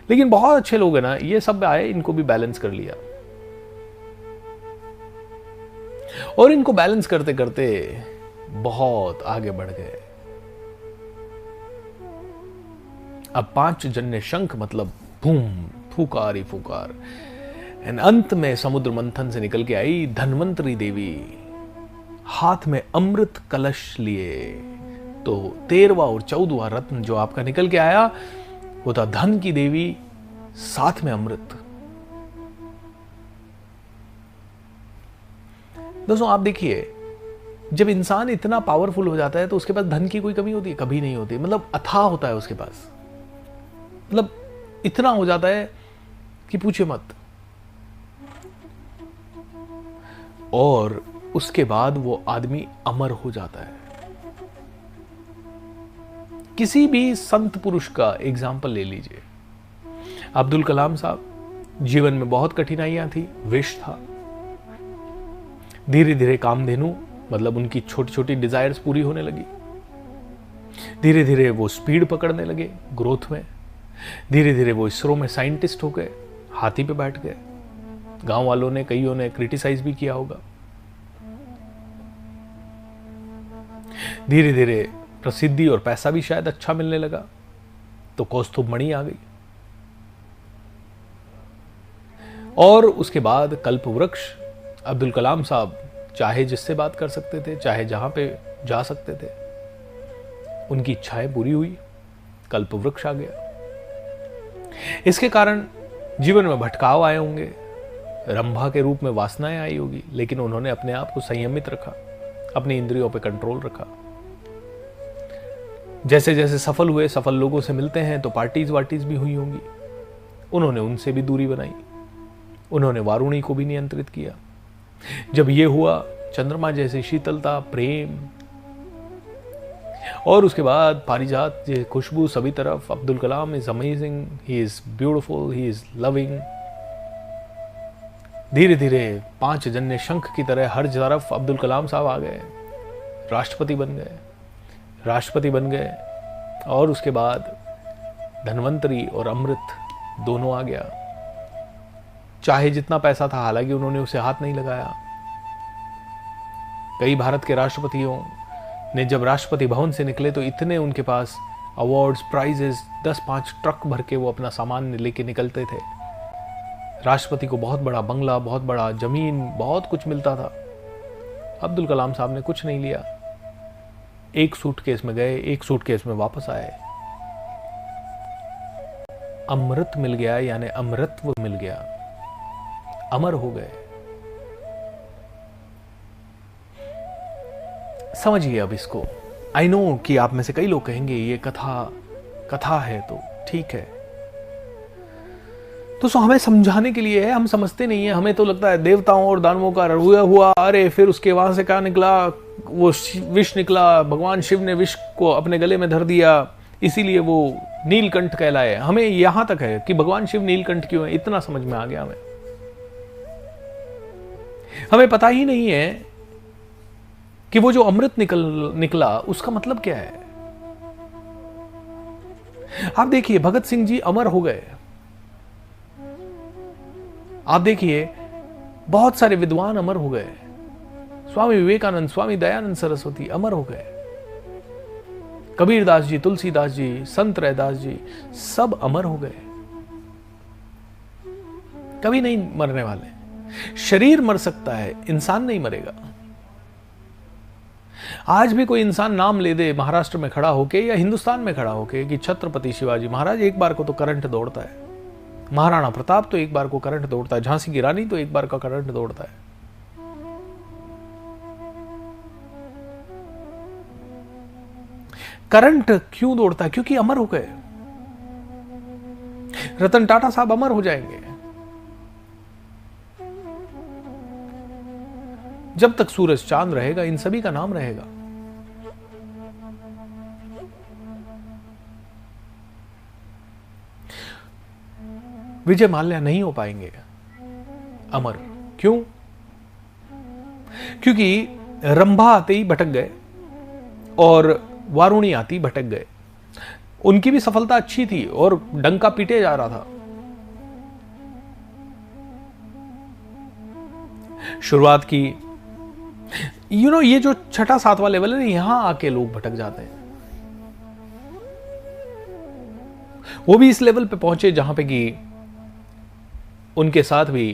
लेकिन बहुत अच्छे लोग हैं ना, ये सब आए, इनको भी बैलेंस कर लिया। और इनको बैलेंस करते करते बहुत आगे बढ़ गए। अब 5 जन्य शंख मतलब बूम, फूकार ही फूकार। एंड अंत में समुद्र मंथन से निकल के आई धन्वंतरी देवी, हाथ में अमृत कलश लिए। तो 13वां और 14वां रत्न जो आपका निकल के आया वो था धन की देवी, साथ में अमृत। दोस्तों आप देखिए, जब इंसान इतना पावरफुल हो जाता है तो उसके पास धन की कोई कमी होती है? कभी नहीं होती। मतलब अथाह होता है उसके पास, मतलब इतना हो जाता है कि पूछे मत। और उसके बाद वो आदमी अमर हो जाता है। किसी भी संत पुरुष का एग्जाम्पल ले लीजिए। अब्दुल कलाम साहब, जीवन में बहुत कठिनाइयां थी, विष था। धीरे धीरे कामधेनु मतलब उनकी छोटी छोटी डिजायर्स पूरी होने लगी। धीरे धीरे वो स्पीड पकड़ने लगे ग्रोथ में। धीरे धीरे वो इसरो में साइंटिस्ट हो गए, हाथी पे बैठ गए। गांव वालों ने, कईयों ने क्रिटिसाइज भी किया होगा। धीरे धीरे प्रसिद्धि और पैसा भी शायद अच्छा मिलने लगा, तो कौस्तुभ मणि आ गई। और उसके बाद कल्प वृक्ष। अब्दुल कलाम साहब चाहे जिससे बात कर सकते थे, चाहे जहां पे जा सकते थे, उनकी इच्छाएं पूरी हुई, कल्प वृक्ष आ गया। इसके कारण जीवन में भटकाव आए होंगे, रंभा के रूप में वासनाएं आई होगी, लेकिन उन्होंने अपने आप को संयमित रखा, अपनी इंद्रियों पर कंट्रोल रखा। जैसे जैसे सफल हुए, सफल लोगों से मिलते हैं तो पार्टीज वार्टीज भी हुई होंगी, उन्होंने उनसे भी दूरी बनाई। उन्होंने वारुणी को भी नियंत्रित किया। जब ये हुआ, चंद्रमा जैसी शीतलता, प्रेम, और उसके बाद पारिजात ये खुशबू सभी तरफ। Abdul Kalam is amazing, he is beautiful, he is loving. धीरे धीरे 5 जन्य शंख की तरह हर तरफ अब्दुल कलाम साहब आ गए, राष्ट्रपति बन गए, राष्ट्रपति बन गए। और उसके बाद धन्वंतरी और अमृत दोनों आ गया। चाहे जितना पैसा था, हालांकि उन्होंने उसे हाथ नहीं लगाया। कई भारत के राष्ट्रपतियों ने जब राष्ट्रपति भवन से निकले तो इतने उनके पास अवार्ड्स, प्राइजेस, 10-5 ट्रक भर के वो अपना सामान लेके निकलते थे। राष्ट्रपति को बहुत बड़ा बंगला, बहुत बड़ा जमीन, बहुत कुछ मिलता था। अब्दुल कलाम साहब ने कुछ नहीं लिया। एक सूटकेस में गए, एक सूटकेस में वापस आए। अमृत मिल गया, यानी अमरत्व मिल गया, अमर हो गए। समझिए अब इसको। आई नो कि आप में से कई लोग कहेंगे ये कथा है तो ठीक है। तो हमें समझाने के लिए है, हम समझते नहीं है। हमें तो लगता है देवताओं और दानवों का रुआ हुआ, अरे फिर उसके वहां से क्या निकला, वो विष निकला, भगवान शिव ने विष को अपने गले में धर दिया, इसीलिए वो नीलकंठ कहलाए। हमें यहां तक है कि भगवान शिव नीलकंठ क्यों है, इतना समझ में आ गया हमें। हमें पता ही नहीं है कि वो जो अमृत निकला उसका मतलब क्या है। आप देखिए भगत सिंह जी अमर हो गए, आप देखिए बहुत सारे विद्वान अमर हो गए, स्वामी विवेकानंद, स्वामी दयानंद सरस्वती अमर हो गए, कबीरदास जी, तुलसीदास जी, संत रैदास जी सब अमर हो गए, कभी नहीं मरने वाले। शरीर मर सकता है, इंसान नहीं मरेगा। आज भी कोई इंसान नाम ले दे महाराष्ट्र में खड़ा होके या हिंदुस्तान में खड़ा होके कि छत्रपति शिवाजी महाराज, एक बार को तो करंट दौड़ता है, महाराणा प्रताप तो एक बार को करंट दौड़ता है, झांसी की रानी तो एक बार का करंट दौड़ता है। करंट क्यों दौड़ता है? क्योंकि अमर हो गए। रतन टाटा साहब अमर हो जाएंगे। जब तक सूरज चांद रहेगा इन सभी का नाम रहेगा। विजय माल्या नहीं हो पाएंगे अमर। क्यों? क्योंकि रंभा आते ही भटक गए और वारुणी आती भटक गए। उनकी भी सफलता अच्छी थी और डंका पीटे जा रहा था। शुरुआत की, ये जो छठा सातवां लेवल है ना, यहां आके लोग भटक जाते हैं। वो भी इस लेवल पे पहुंचे जहां पे कि उनके साथ भी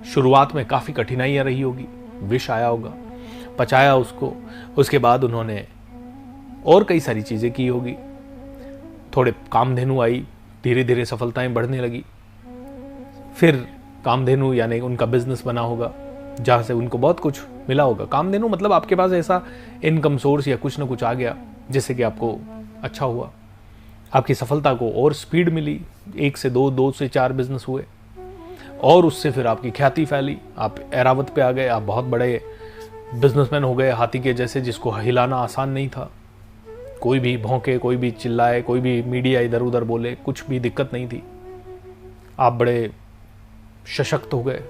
शुरुआत में काफी कठिनाइयां रही होगी, विष आया होगा, पचाया उसको, उसके बाद उन्होंने और कई सारी चीजें की होगी। थोड़े कामधेनु आई, धीरे धीरे सफलताएं बढ़ने लगी। फिर कामधेनु यानी उनका बिजनेस बना होगा जहां से उनको बहुत कुछ मिला होगा। कामधेनु मतलब आपके पास ऐसा इनकम सोर्स या कुछ ना कुछ आ गया जिससे कि आपको अच्छा हुआ, आपकी सफलता को और स्पीड मिली। 1 से 2, 2 से 4 बिजनेस हुए और उससे फिर आपकी ख्याति फैली, आप एरावत पे आ गए, आप बहुत बड़े बिजनेसमैन हो गए, हाथी के जैसे, जिसको हिलाना आसान नहीं था। कोई भी भौंके, कोई भी चिल्लाए, कोई भी मीडिया इधर उधर बोले, कुछ भी दिक्कत नहीं थी। आप बड़े सशक्त हो गए।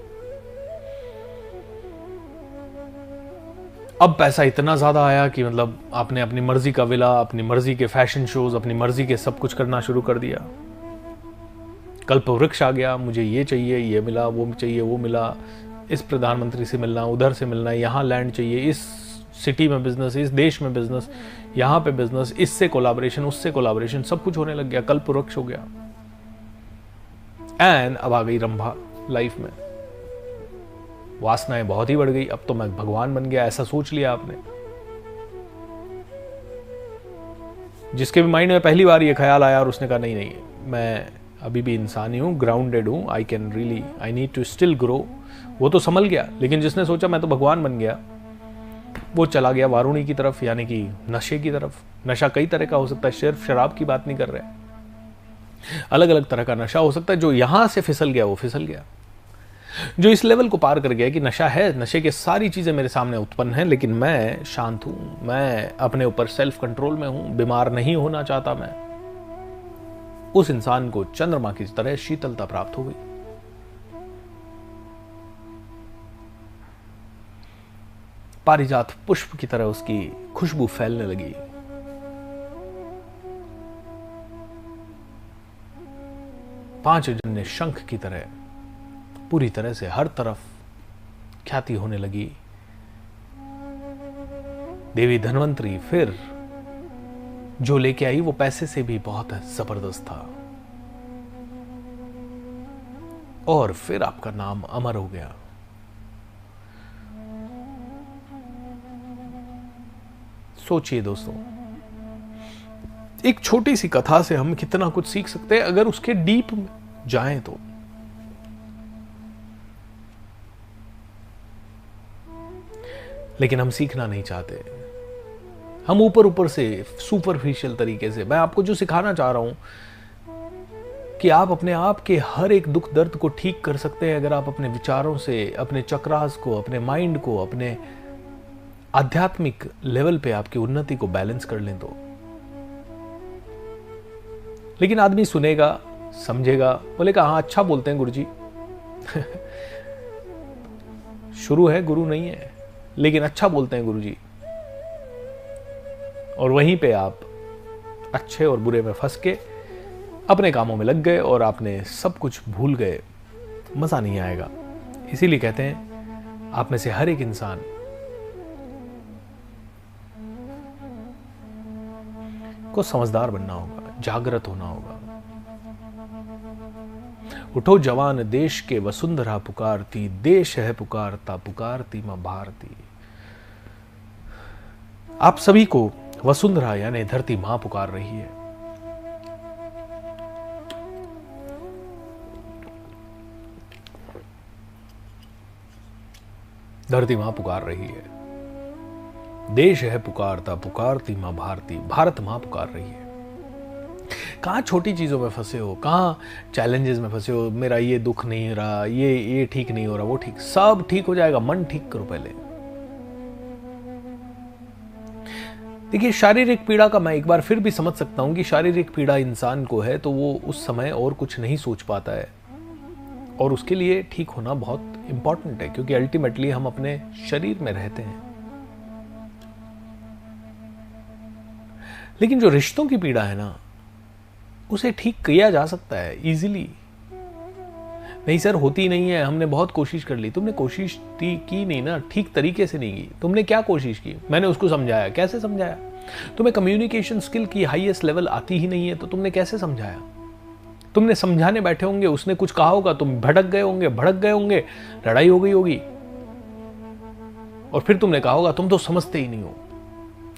अब पैसा इतना ज्यादा आया कि मतलब आपने अपनी मर्जी का विला, अपनी मर्जी के फैशन शोज, अपनी मर्जी के सब कुछ करना शुरू कर दिया। कल्प वृक्ष आ गया, मुझे ये चाहिए, ये मिला, वो चाहिए, वो मिला, इस प्रधानमंत्री से मिलना, उधर से मिलना, यहाँ लैंड चाहिए, इस सिटी में बिजनेस, इस देश में बिजनेस, यहाँ पे बिजनेस, इससे कोलैबोरेशन, उससे कोलैबोरेशन, सब कुछ होने लग गया, कल्प वृक्ष हो गया। एंड अब आ गई रंभा लाइफ में। वासनाएं बहुत ही बढ़ गई, अब तो मैं भगवान बन गया, ऐसा सोच लिया आपने। जिसके भी माइंड में पहली बार ये ख्याल आया और उसने कहा नहीं नहीं, मैं अभी भी इंसान ही हूं, ग्राउंडेड हूं, I need to still grow, वो तो संभल गया। लेकिन जिसने सोचा मैं तो भगवान बन गया, वो चला गया वारुणी की तरफ, यानी कि नशे की तरफ। नशा कई तरह का हो सकता है, सिर्फ शराब की बात नहीं कर रहे, अलग अलग तरह का नशा हो सकता है। जो यहां से फिसल गया वो फिसल गया, जो इस लेवल को पार कर गया कि नशा है, नशे के सारी चीजें मेरे सामने उत्पन्न हैं, लेकिन मैं शांत हूं, मैं अपने ऊपर सेल्फ कंट्रोल में हूं, बीमार नहीं होना चाहता मैं। उस इंसान को चंद्रमा की तरह शीतलता प्राप्त हो गई। पारिजात पुष्प की तरह उसकी खुशबू फैलने लगी। पांचजन्य शंख की तरह पूरी तरह से हर तरफ ख्याति होने लगी। देवी धन्वंतरी फिर जो लेके आई वो पैसे से भी बहुत जबरदस्त था, और फिर आपका नाम अमर हो गया। सोचिए दोस्तों, एक छोटी सी कथा से हम कितना कुछ सीख सकते हैं अगर उसके डीप में जाएं तो। लेकिन हम सीखना नहीं चाहते, हम ऊपर ऊपर से, सुपरफिशियल तरीके से। मैं आपको जो सिखाना चाह रहा हूं कि आप अपने आप के हर एक दुख दर्द को ठीक कर सकते हैं अगर आप अपने विचारों से, अपने चक्रास को, अपने माइंड को, अपने आध्यात्मिक लेवल पे आपकी उन्नति को बैलेंस कर लें तो। लेकिन आदमी सुनेगा, समझेगा, बोलेगा हाँ अच्छा बोलते हैं गुरुजी। शुरू है, गुरु नहीं है, लेकिन अच्छा बोलते हैं गुरुजी। और वहीं पे आप अच्छे और बुरे में फंस के अपने कामों में लग गए और आपने सब कुछ भूल गए, मजा नहीं आएगा। इसीलिए कहते हैं आप में से हर एक इंसान को समझदार बनना होगा, जागृत होना होगा। उठो जवान देश के वसुंधरा पुकारती, देश है पुकारता पुकारती मां भारती। आप सभी को वसुंधरा यानी धरती मां पुकार रही है। धरती मां पुकार रही है, देश है पुकारता पुकारती मां भारती, भारत मां पुकार रही है। कहां छोटी चीजों में फंसे हो, कहां चैलेंजेस में फंसे हो, मेरा ये दुख नहीं रहा, ये ठीक नहीं हो रहा, वो ठीक, सब ठीक हो जाएगा। मन ठीक करो पहले। देखिए शारीरिक पीड़ा का मैं एक बार फिर भी समझ सकता हूं कि शारीरिक पीड़ा इंसान को है तो वो उस समय और कुछ नहीं सोच पाता है, और उसके लिए ठीक होना बहुत इंपॉर्टेंट है, क्योंकि अल्टीमेटली हम अपने शरीर में रहते हैं। लेकिन जो रिश्तों की पीड़ा है ना, उसे ठीक किया जा सकता है इजीली। नहीं सर होती नहीं है, हमने बहुत कोशिश कर ली। तुमने कोशिश की नहीं ना, ठीक तरीके से नहीं की। तुमने क्या कोशिश की? मैंने उसको समझाया। कैसे समझाया? तुम्हें कम्युनिकेशन स्किल की हाईएस्ट लेवल आती ही नहीं है, तो तुमने कैसे समझाया? तुमने समझाने बैठे होंगे, उसने कुछ कहा होगा, तुम भड़क गए होंगे, भड़क गए होंगे, लड़ाई हो गई होगी, और फिर तुमने कहा होगा तुम तो समझते ही नहीं हो,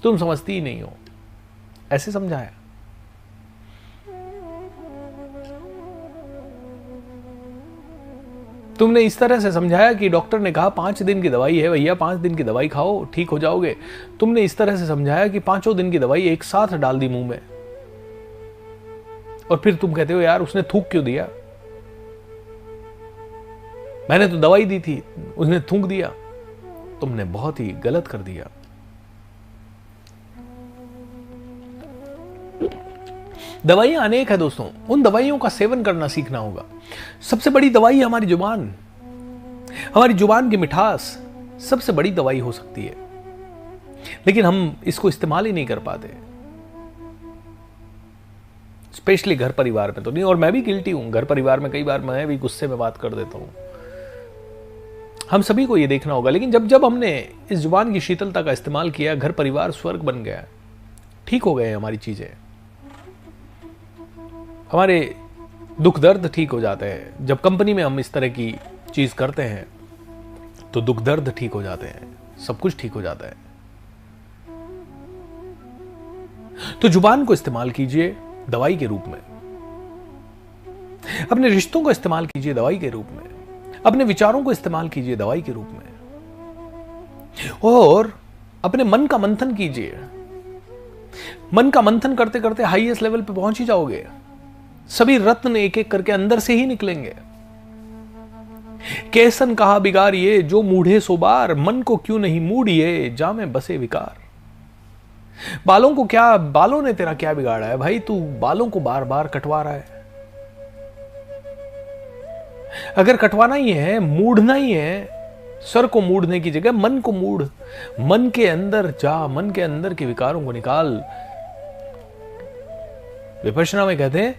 तुम समझती ही नहीं हो। ऐसे समझाया? तुमने इस तरह से समझाया कि डॉक्टर ने कहा 5 दिन की दवाई है भैया, 5 दिन की दवाई खाओ ठीक हो जाओगे। तुमने इस तरह से समझाया कि 5 दिन की दवाई एक साथ डाल दी मुंह में, और फिर तुम कहते हो यार उसने थूक क्यों दिया? मैंने तो दवाई दी थी, उसने थूक दिया। तुमने बहुत ही गलत कर दिया। दवाइयां अनेक है दोस्तों, उन दवाइयों का सेवन करना सीखना होगा। सबसे बड़ी दवाई है हमारी जुबान। हमारी जुबान की मिठास सबसे बड़ी दवाई हो सकती है, लेकिन हम इसको इस्तेमाल ही नहीं कर पाते, स्पेशली घर परिवार में तो नहीं। और मैं भी गिल्टी हूं, घर परिवार में कई बार मैं भी गुस्से में बात कर देता हूं। हम सभी को यह देखना होगा। लेकिन जब जब हमने इस जुबान की शीतलता का इस्तेमाल किया, घर परिवार स्वर्ग बन गया, ठीक हो गए हमारी चीजें, हमारे दुख दर्द ठीक हो जाते हैं। जब कंपनी में हम इस तरह की चीज करते हैं तो दुख दर्द ठीक हो जाते हैं, सब कुछ ठीक हो जाता है। तो जुबान को इस्तेमाल कीजिए दवाई के रूप में, अपने रिश्तों को इस्तेमाल कीजिए दवाई के रूप में, अपने विचारों को इस्तेमाल कीजिए दवाई के रूप में, और अपने मन का मंथन कीजिए। मन का मंथन करते करते हाईएस्ट लेवल पे पहुंच ही जाओगे। सभी रत्न एक एक करके अंदर से ही निकलेंगे। कैसन कहा बिगाड़िए जो मूढ़े सो बार, मन को क्यों नहीं मूड़िए जा में बसे विकार। बालों को क्या, बालों ने तेरा क्या बिगाड़ा है भाई? तू बालों को बार बार कटवा रहा है। अगर कटवाना ही है, मूढ़ना ही है, सर को मूढ़ने की जगह मन को मूढ़, मन के अंदर जा, मन के अंदर के विकारों को निकाल। विपश्यना में कहते हैं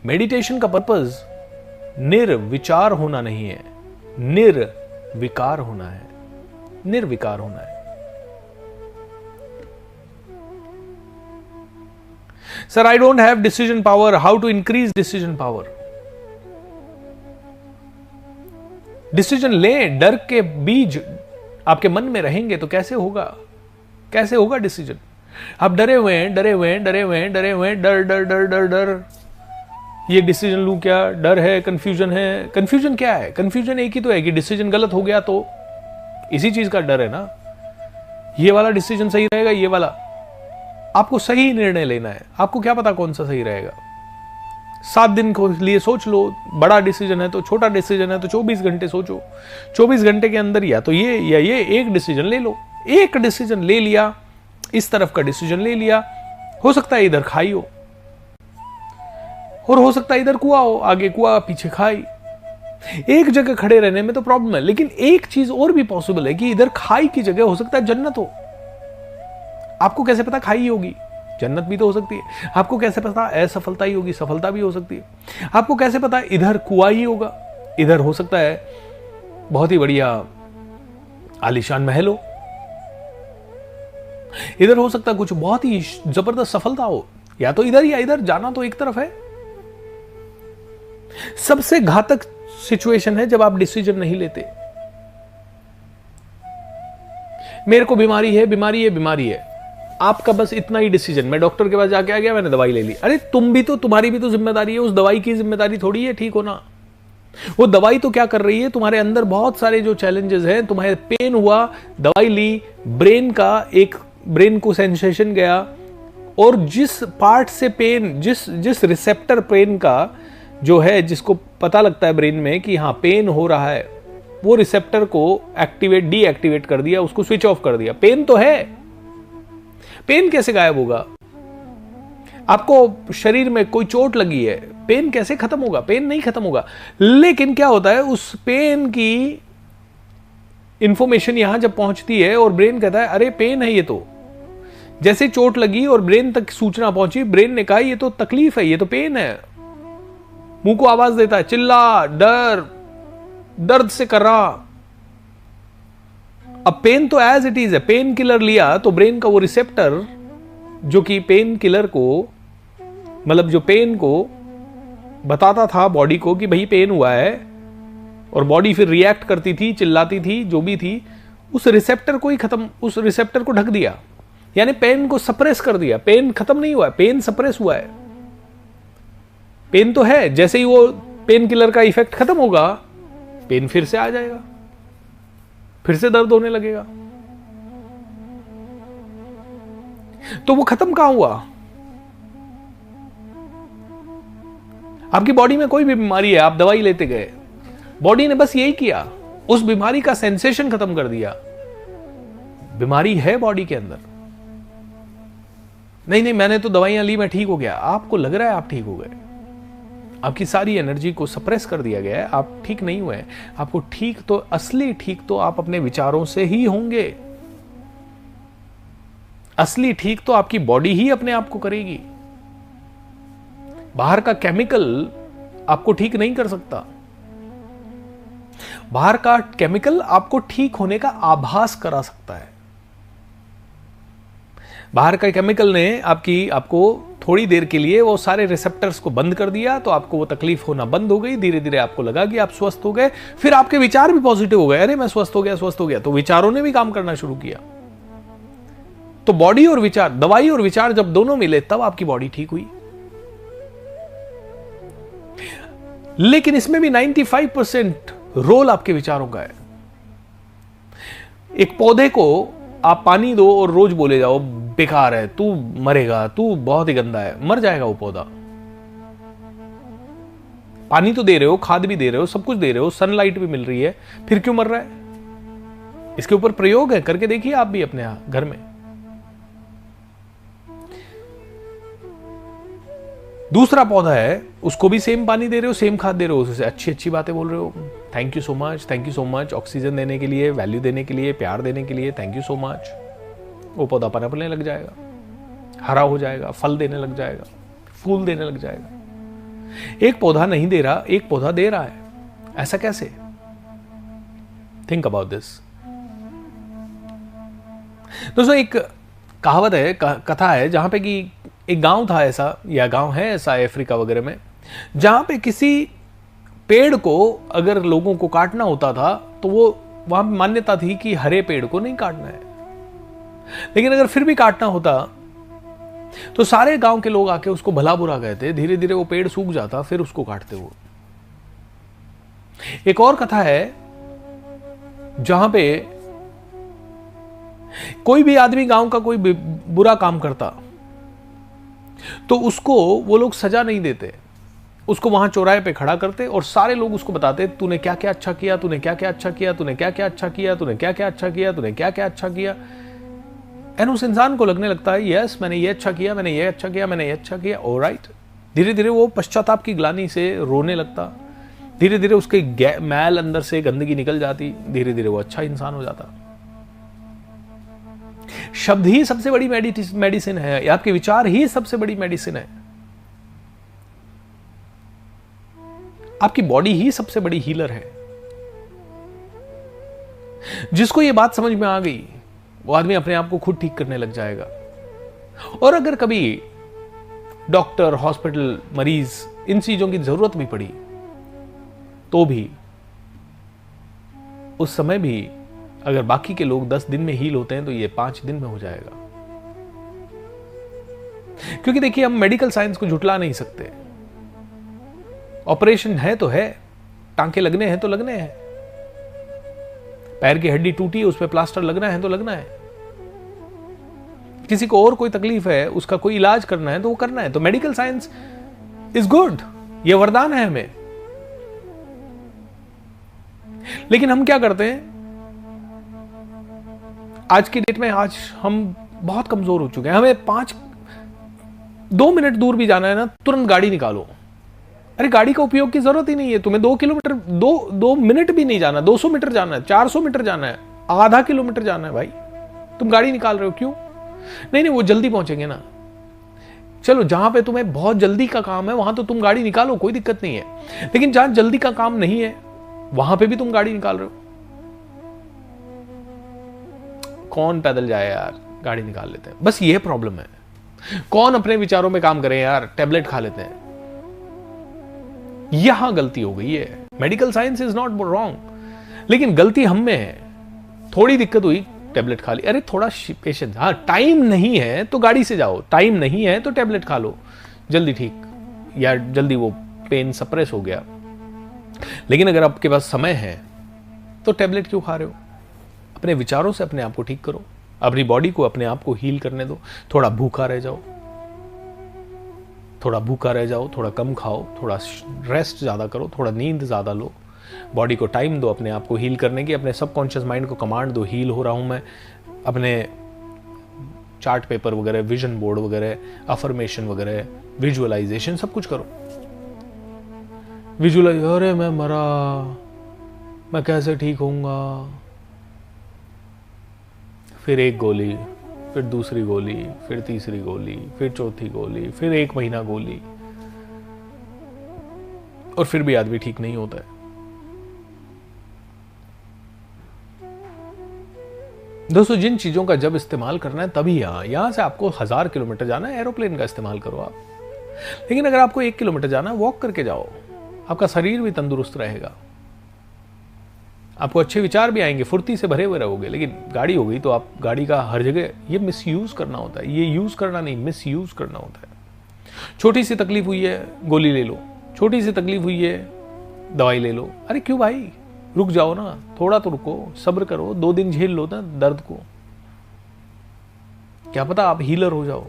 मेडिटेशन का पर्पस निर्विचार होना नहीं है, निर्विकार होना है। निर्विकार होना है। Sir I don't have decision power, how to increase decision power? Decision ले, डर के बीज आपके मन में रहेंगे तो कैसे होगा? कैसे होगा डिसीजन? आप डरे हुए हैं, डरे हुए हैं, डरे हुए हैं, डरे हुए हैं, डर डर डर डर डर, ये डिसीजन लूं क्या? डर है, कंफ्यूजन है। कंफ्यूजन क्या है? कंफ्यूजन एक ही तो है कि डिसीजन गलत हो गया, तो इसी चीज का डर है ना। ये वाला डिसीजन सही रहेगा, ये वाला। आपको सही निर्णय लेना है, आपको क्या पता कौन सा सही रहेगा। 7 दिन के लिए सोच लो। बड़ा डिसीजन है तो, छोटा डिसीजन है तो 24 घंटे सोचो। 24 घंटे के अंदर या तो ये या ये एक डिसीजन ले लो। एक डिसीजन ले लिया, इस तरफ का डिसीजन ले लिया, हो सकता है इधर खाई हो। और हो सकता है इधर कुआं हो, आगे कुआं पीछे खाई। एक जगह खड़े रहने में तो प्रॉब्लम है, लेकिन एक चीज और भी पॉसिबल है कि इधर खाई की जगह हो सकता है जन्नत हो। आपको कैसे पता खाई होगी? जन्नत भी तो हो सकती है। आपको कैसे पता असफलता ही होगी? सफलता भी हो सकती है। आपको कैसे पता इधर कुआं ही होगा? इधर हो सकता है बहुत ही बढ़िया आलीशान महल हो, इधर हो सकता है कुछ बहुत ही जबरदस्त सफलता हो। या तो इधर या इधर, जाना तो एक तरफ है। सबसे घातक सिचुएशन है जब आप डिसीजन नहीं लेते। मेरे को बीमारी है, बीमारी है, बीमारी है, आपका बस इतना ही डिसीजन, मैं डॉक्टर के पास जाके आ गया, मैंने दवाई ले ली। अरे तुम्हारी भी तो जिम्मेदारी है, उस दवाई की जिम्मेदारी थोड़ी है ठीक होना। वो दवाई तो क्या कर रही है, तुम्हारे अंदर बहुत सारे जो चैलेंजेस हैं, तुम्हारे पेन हुआ, दवाई ली, ब्रेन को सेंसेशन गया, और जिस पार्ट से पेन, जिस रिसेप्टर पेन का जो है, जिसको पता लगता है ब्रेन में कि हाँ पेन हो रहा है, वो रिसेप्टर को डीएक्टिवेट कर दिया, उसको स्विच ऑफ कर दिया। पेन तो है, पेन कैसे गायब होगा? आपको शरीर में कोई चोट लगी है, पेन कैसे खत्म होगा? पेन नहीं खत्म होगा। लेकिन क्या होता है, उस पेन की इंफॉर्मेशन यहां जब पहुंचती है और ब्रेन कहता है अरे पेन है ये तो, जैसे चोट लगी और ब्रेन तक सूचना पहुंची, ब्रेन ने कहा ये तो तकलीफ है, ये तो पेन है, मुंह को आवाज देता है, चिल्ला, डर, दर्द से कर रहा। अब पेन तो एज इट इज है, पेन किलर लिया तो ब्रेन का वो रिसेप्टर जो कि पेन किलर को, मतलब जो पेन को बताता था बॉडी को कि भाई पेन हुआ है, और बॉडी फिर रिएक्ट करती थी, चिल्लाती थी, जो भी थी, उस रिसेप्टर को ही खत्म, उस रिसेप्टर को ढक दिया, यानी पेन को सप्रेस कर दिया। पेन खत्म नहीं हुआ है, पेन सप्रेस हुआ है। पेन तो है, जैसे ही वो पेन किलर का इफेक्ट खत्म होगा, पेन फिर से आ जाएगा, फिर से दर्द होने लगेगा। तो वो खत्म कहां हुआ? आपकी बॉडी में कोई भी बीमारी है, आप दवाई लेते गए, बॉडी ने बस यही किया, उस बीमारी का सेंसेशन खत्म कर दिया। बीमारी है बॉडी के अंदर। नहीं मैंने तो दवाइयां ली, मैं ठीक हो गया। आपको लग रहा है आप ठीक हो गए, आपकी सारी एनर्जी को सप्रेस कर दिया गया है, आप ठीक नहीं हुए। आपको ठीक तो, असली ठीक तो आप अपने विचारों से ही होंगे। असली ठीक तो आपकी बॉडी ही अपने आप को करेगी। बाहर का केमिकल आपको ठीक नहीं कर सकता। बाहर का केमिकल आपको ठीक होने का आभास करा सकता है। बाहर का केमिकल ने आपको थोड़ी देर के लिए वो सारे रिसेप्टर्स को बंद कर दिया, तो आपको वो तकलीफ होना बंद हो गई। धीरे धीरे आपको लगा कि आप स्वस्थ हो गए, फिर आपके विचार भी पॉजिटिव हो गए, अरे मैं स्वस्थ हो गया, स्वस्थ हो गया। तो विचारों ने भी काम करना शुरू किया। तो बॉडी और विचार, दवाई और विचार जब दोनों मिले, तब आपकी बॉडी ठीक हुई। लेकिन इसमें भी 95% रोल आपके विचारों का है। एक पौधे को आप पानी दो और रोज बोले जाओ बेकार है, तू मरेगा, तू बहुत ही गंदा है, मर जाएगा वो पौधा। पानी तो दे रहे हो, खाद भी दे रहे हो, सब कुछ दे रहे हो, सनलाइट भी मिल रही है, फिर क्यों मर रहा है? इसके ऊपर प्रयोग है, करके देखिए आप भी अपने घर में। दूसरा पौधा है, उसको भी सेम पानी दे रहे हो, सेम खाद दे रहे हो, उससे अच्छी अच्छी बातें बोल रहे हो, thank you so much, thank you so much, oxygen देने के लिए, वैल्यू देने के लिए, प्यार देने के लिए, थैंक यू सो मच। वो पौधा पनपने लग जाएगा, हरा हो जाएगा, फल देने लग जाएगा, फूल देने लग जाएगा। एक पौधा नहीं दे रहा, एक पौधा दे रहा है, ऐसा कैसे? थिंक अबाउट दिस दोस्तों। एक कहावत है, कथा है, जहां पे कि एक गांव था ऐसा, या गांव है ऐसा अफ्रीका वगैरह में, जहां पे किसी पेड़ को अगर लोगों को काटना होता था तो वो वहां मान्यता थी कि हरे पेड़ को नहीं काटना है। लेकिन अगर फिर भी काटना होता तो सारे गांव के लोग आके उसको भला बुरा कहते, धीरे धीरे वो पेड़ सूख जाता, फिर उसको काटते वो। एक और कथा है जहां पे कोई भी आदमी गांव का कोई बुरा काम करता तो उसको वो लोग सजा नहीं देते, उसको वहां चौराहे पे खड़ा करते और सारे लोग उसको बताते, तूने क्या क्या अच्छा किया, तूने क्या क्या अच्छा किया, तूने क्या क्या अच्छा किया, तूने क्या क्या अच्छा किया, तूने क्या क्या अच्छा किया। एंड उस इंसान को लगने लगता है, यस मैंने ये अच्छा किया, मैंने ये अच्छा किया, मैंने ये अच्छा किया, ऑलराइट। धीरे धीरे वो पश्चाताप की ग्लानि से रोने लगता, धीरे धीरे उसके मैल अंदर से गंदगी निकल जाती, धीरे धीरे वो अच्छा इंसान हो जाता। शब्द ही सबसे बड़ी मेडिसिन है, आपके विचार ही सबसे बड़ी मेडिसिन है, आपकी बॉडी ही सबसे बड़ी हीलर है। जिसको ये बात समझ में आ गई वो आदमी अपने आप को खुद ठीक करने लग जाएगा। और अगर कभी डॉक्टर, हॉस्पिटल, मरीज इन चीजों की जरूरत भी पड़ी तो भी उस समय भी अगर बाकी के लोग 10 दिन में हील होते हैं तो ये 5 दिन में हो जाएगा। क्योंकि देखिए, हम मेडिकल साइंस को झुटला नहीं सकते। ऑपरेशन है तो है, टांके लगने हैं तो लगने हैं, पैर की हड्डी टूटी है उस पर प्लास्टर लगना है तो लगना है, किसी को और कोई तकलीफ है उसका कोई इलाज करना है तो वो करना है। तो मेडिकल साइंस इज गुड, ये वरदान है हमें। लेकिन हम क्या करते हैं आज की डेट में? आज हम बहुत कमजोर हो चुके हैं। हमें 2 मिनट दूर भी जाना है ना, तुरंत गाड़ी निकालो। अरे गाड़ी का उपयोग की जरूरत ही नहीं है, तुम्हें 2 किलोमीटर 2 मिनट भी नहीं जाना, 200 मीटर जाना है, 400 मीटर जाना है, आधा किलोमीटर जाना है, भाई तुम गाड़ी निकाल रहे हो क्यों? नहीं वो जल्दी पहुंचेंगे ना। चलो, जहां पे तुम्हें बहुत जल्दी का काम है वहां तो तुम गाड़ी निकालो, कोई दिक्कत नहीं है। लेकिन जहां जल्दी का काम नहीं है वहां पे भी तुम गाड़ी निकाल रहे हो। कौन पैदल जाए यार, गाड़ी निकाल लेते हैं। बस ये प्रॉब्लम है। कौन अपने विचारों में काम करे यार, टैबलेट खा लेते हैं। यहां गलती हो गई है। Medical science is not wrong, लेकिन गलती हम में है। थोड़ी दिक्कत हुई, टैबलेट खा ली। अरे थोड़ा पेशेंस। हाँ, टाइम नहीं है तो गाड़ी से जाओ, टाइम नहीं है तो टैबलेट खा लो, जल्दी ठीक, या जल्दी वो पेन सप्रेस हो गया। लेकिन अगर आपके पास समय है तो टैबलेट क्यों खा रहे हो? अपने विचारों से अपने आप को ठीक करो, अपनी बॉडी को अपने आप को हील करने दो। थोड़ा भूखा रह जाओ, थोड़ा कम खाओ, थोड़ा रेस्ट ज्यादा करो, थोड़ा नींद ज्यादा लो, बॉडी को टाइम दो अपने आप को हील करने की। अपने सबकॉन्शियस माइंड को कमांड दो, हील हो रहा हूं मैं। अपने चार्ट पेपर वगैरह, विजन बोर्ड वगैरह, अफर्मेशन वगैरह, विजुअलाइजेशन सब कुछ करो। विजुअलाइज, अरे मैं मरा, मैं कैसे ठीक होऊंगा? फिर एक गोली, फिर दूसरी गोली, फिर तीसरी गोली, फिर चौथी गोली, फिर 1 महीना गोली, और फिर भी आदमी ठीक नहीं होता है। दोस्तों, जिन चीजों का जब इस्तेमाल करना है तभी यहां से आपको 1000 किलोमीटर जाना है, एरोप्लेन का इस्तेमाल करो आप। लेकिन अगर आपको 1 किलोमीटर जाना है, वॉक करके जाओ, आपका शरीर भी तंदुरुस्त रहेगा, आपको अच्छे विचार भी आएंगे, फुर्ती से भरे हुए रहोगे। लेकिन गाड़ी हो गई तो आप गाड़ी का हर जगह ये मिसयूज करना होता है। ये यूज करना नहीं, मिसयूज करना होता है। छोटी सी तकलीफ हुई है, गोली ले लो, छोटी सी तकलीफ हुई है, दवाई ले लो। अरे क्यों भाई, रुक जाओ ना, थोड़ा तो रुको, सब्र करो, 2 दिन झेल लो ना दर्द को। क्या पता आप हीलर हो जाओ,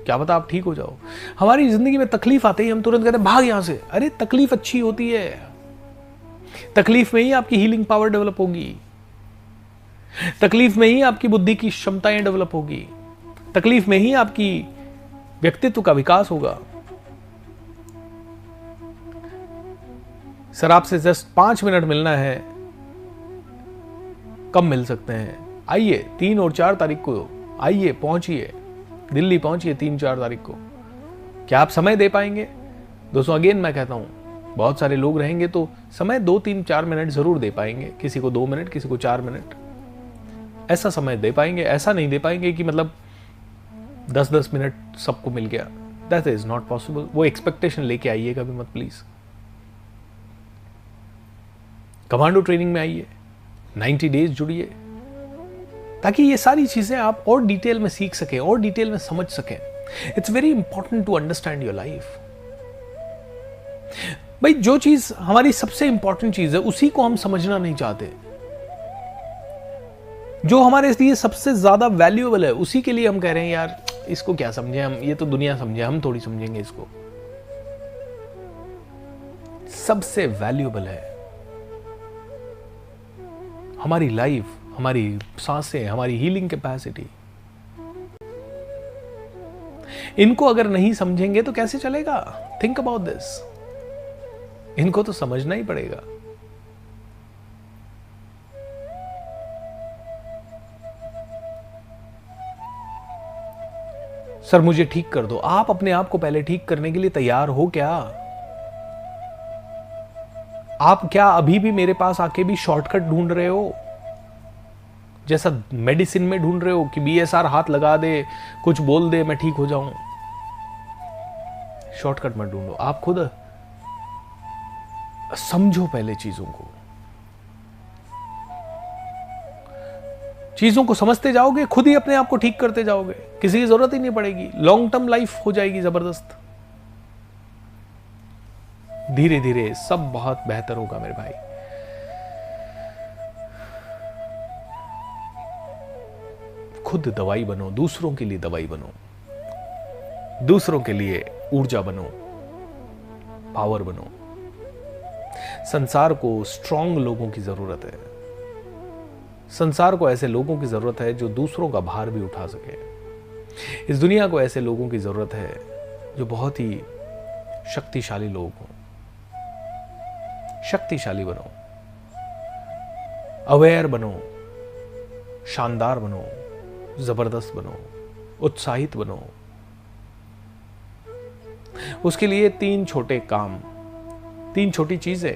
क्या पता आप ठीक हो जाओ। हमारी जिंदगी में तकलीफ आते ही हम तुरंत कहते हैं भाग यहां से। अरे तकलीफ अच्छी होती है, तकलीफ में ही आपकी हीलिंग पावर डेवलप होगी, तकलीफ में ही आपकी बुद्धि की क्षमताएं डेवलप होगी, तकलीफ में ही आपकी व्यक्तित्व का विकास होगा। सर आपसे जस्ट 5 मिनट मिलना है, कब मिल सकते हैं? आइए 3 और 4 तारीख को आइए, पहुंचिए, दिल्ली पहुंचिए 3-4 तारीख को। क्या आप समय दे पाएंगे? दोस्तों अगेन मैं कहता हूं, बहुत सारे लोग रहेंगे तो समय 2-3-4 मिनट जरूर दे पाएंगे, किसी को 2 मिनट, किसी को 4 मिनट, ऐसा समय दे पाएंगे। ऐसा नहीं दे पाएंगे कि मतलब 10-10 मिनट सबको मिल गया, दैट इज नॉट पॉसिबल। वो एक्सपेक्टेशन लेके आइएगा भी मत प्लीज। कमांडो ट्रेनिंग में आइए, 90 डेज जुड़िए, ताकि ये सारी चीजें आप और डिटेल में सीख सकें और डिटेल में समझ सकें। It's very important to understand your life. भाई जो चीज हमारी सबसे इंपॉर्टेंट चीज है उसी को हम समझना नहीं चाहते, जो हमारे लिए सबसे ज्यादा वैल्यूएबल है उसी के लिए हम कह रहे हैं यार इसको क्या समझे हम, ये तो दुनिया समझे, हम थोड़ी समझेंगे इसको। सबसे वैल्यूएबल है हमारी लाइफ, हमारी सांसें, हमारी हीलिंग कैपेसिटी। इनको अगर नहीं समझेंगे तो कैसे चलेगा? Think about this. इनको तो समझना ही पड़ेगा। सर मुझे ठीक कर दो। आप अपने आप को पहले ठीक करने के लिए तैयार हो क्या? आप क्या अभी भी मेरे पास आके भी शॉर्टकट ढूंढ रहे हो, जैसा मेडिसिन में ढूंढ रहे हो कि बीएसआर हाथ लगा दे, कुछ बोल दे, मैं ठीक हो जाऊं? शॉर्टकट मत ढूंढो। आप खुद समझो पहले चीजों को। चीजों को समझते जाओगे, खुद ही अपने आप को ठीक करते जाओगे, किसी की जरूरत ही नहीं पड़ेगी। लॉन्ग टर्म लाइफ हो जाएगी जबरदस्त। धीरे धीरे सब बहुत बेहतर होगा मेरे भाई। खुद दवाई बनो, दूसरों के लिए दवाई बनो, दूसरों के लिए ऊर्जा बनो, पावर बनो। संसार को स्ट्रांग लोगों की जरूरत है। संसार को ऐसे लोगों की जरूरत है जो दूसरों का भार भी उठा सके। इस दुनिया को ऐसे लोगों की जरूरत है जो बहुत ही शक्तिशाली लोग हों। शक्तिशाली बनो, अवेयर बनो, शानदार बनो, जबरदस्त बनो, उत्साहित बनो। उसके लिए 3 छोटे काम, 3 छोटी चीजें,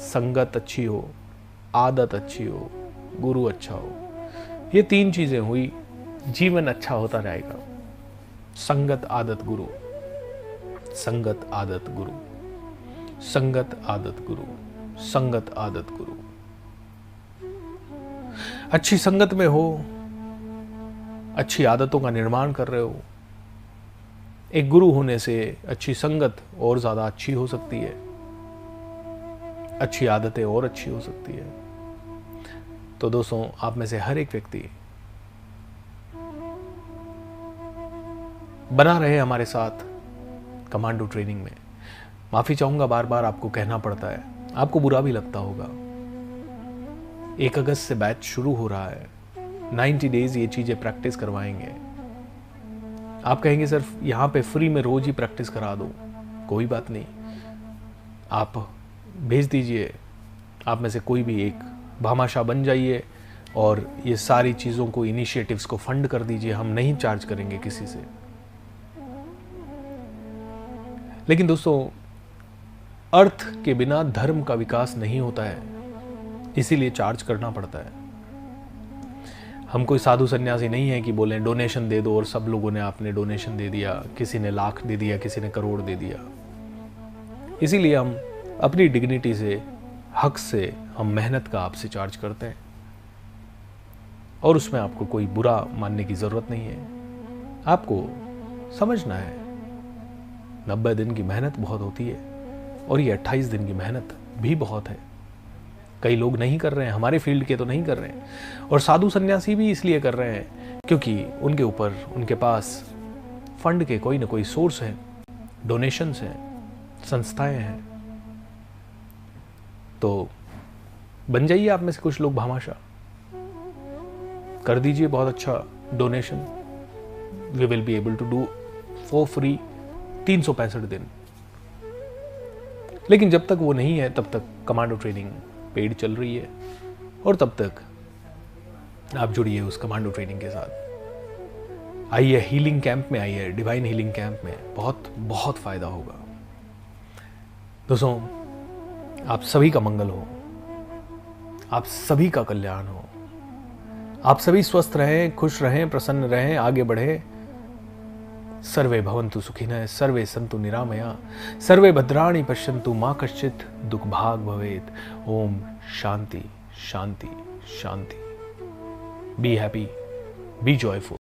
संगत अच्छी हो, आदत अच्छी हो, गुरु अच्छा हो। ये 3 चीजें हुई, जीवन अच्छा होता रहेगा। संगत आदत गुरु, संगत आदत गुरु, संगत आदत गुरु, संगत आदत गुरु। अच्छी संगत में हो, अच्छी आदतों का निर्माण कर रहे हो। एक गुरु होने से अच्छी संगत और ज्यादा अच्छी हो सकती है, अच्छी आदतें और अच्छी हो सकती है। तो दोस्तों, आप में से हर एक व्यक्ति बना रहे हमारे साथ कमांडो ट्रेनिंग में। माफी चाहूंगा, बार बार आपको कहना पड़ता है, आपको बुरा भी लगता होगा। 1 अगस्त से बैच शुरू हो रहा है। 90 डेज ये चीजें प्रैक्टिस करवाएंगे। आप कहेंगे सर यहां पे फ्री में रोज ही प्रैक्टिस करा दो। कोई बात नहीं, आप भेज दीजिए, आप में से कोई भी एक भामाशाह बन जाइए और ये सारी चीज़ों को, इनिशिएटिव्स को फंड कर दीजिए। हम नहीं चार्ज करेंगे किसी से। लेकिन दोस्तों, अर्थ के बिना धर्म का विकास नहीं होता है, इसीलिए चार्ज करना पड़ता है। हम कोई साधु सन्यासी नहीं है कि बोलें डोनेशन दे दो और सब लोगों ने आपने डोनेशन दे दिया, किसी ने लाख दे दिया, किसी ने करोड़ दे दिया। इसीलिए हम अपनी डिग्निटी से, हक से, हम मेहनत का आपसे चार्ज करते हैं और उसमें आपको कोई बुरा मानने की जरूरत नहीं है। आपको समझना है 90 दिन की मेहनत बहुत होती है और ये 28 दिन की मेहनत भी बहुत है। कई लोग नहीं कर रहे हैं, हमारे फील्ड के तो नहीं कर रहे हैं। और साधु सन्यासी भी इसलिए कर रहे हैं क्योंकि उनके ऊपर, उनके पास फंड के कोई ना कोई सोर्स है, डोनेशंस हैं, संस्थाएं हैं। तो बन जाइए आप में से कुछ लोग भामाशाह, कर दीजिए बहुत अच्छा donation. We will be able to do for free 365 दिन। लेकिन जब तक वो नहीं है तब तक कमांडो ट्रेनिंग पेड चल रही है और तब तक आप जुड़िए उस कमांडो ट्रेनिंग के साथ। आइए हीलिंग कैंप में, आइए डिवाइन हीलिंग कैंप में, बहुत बहुत फायदा होगा। दोस्तों, आप सभी का मंगल हो, आप सभी का कल्याण हो, आप सभी स्वस्थ रहें, खुश रहें, प्रसन्न रहें, आगे बढ़े। सर्वे भवन्तु सुखिनः, सर्वे सन्तु निरामया, सर्वे भद्राणि पश्यन्तु मा कश्चित् दुःखभाग् भवेत्। ओम शांति शांति शांति। Be happy, be joyful.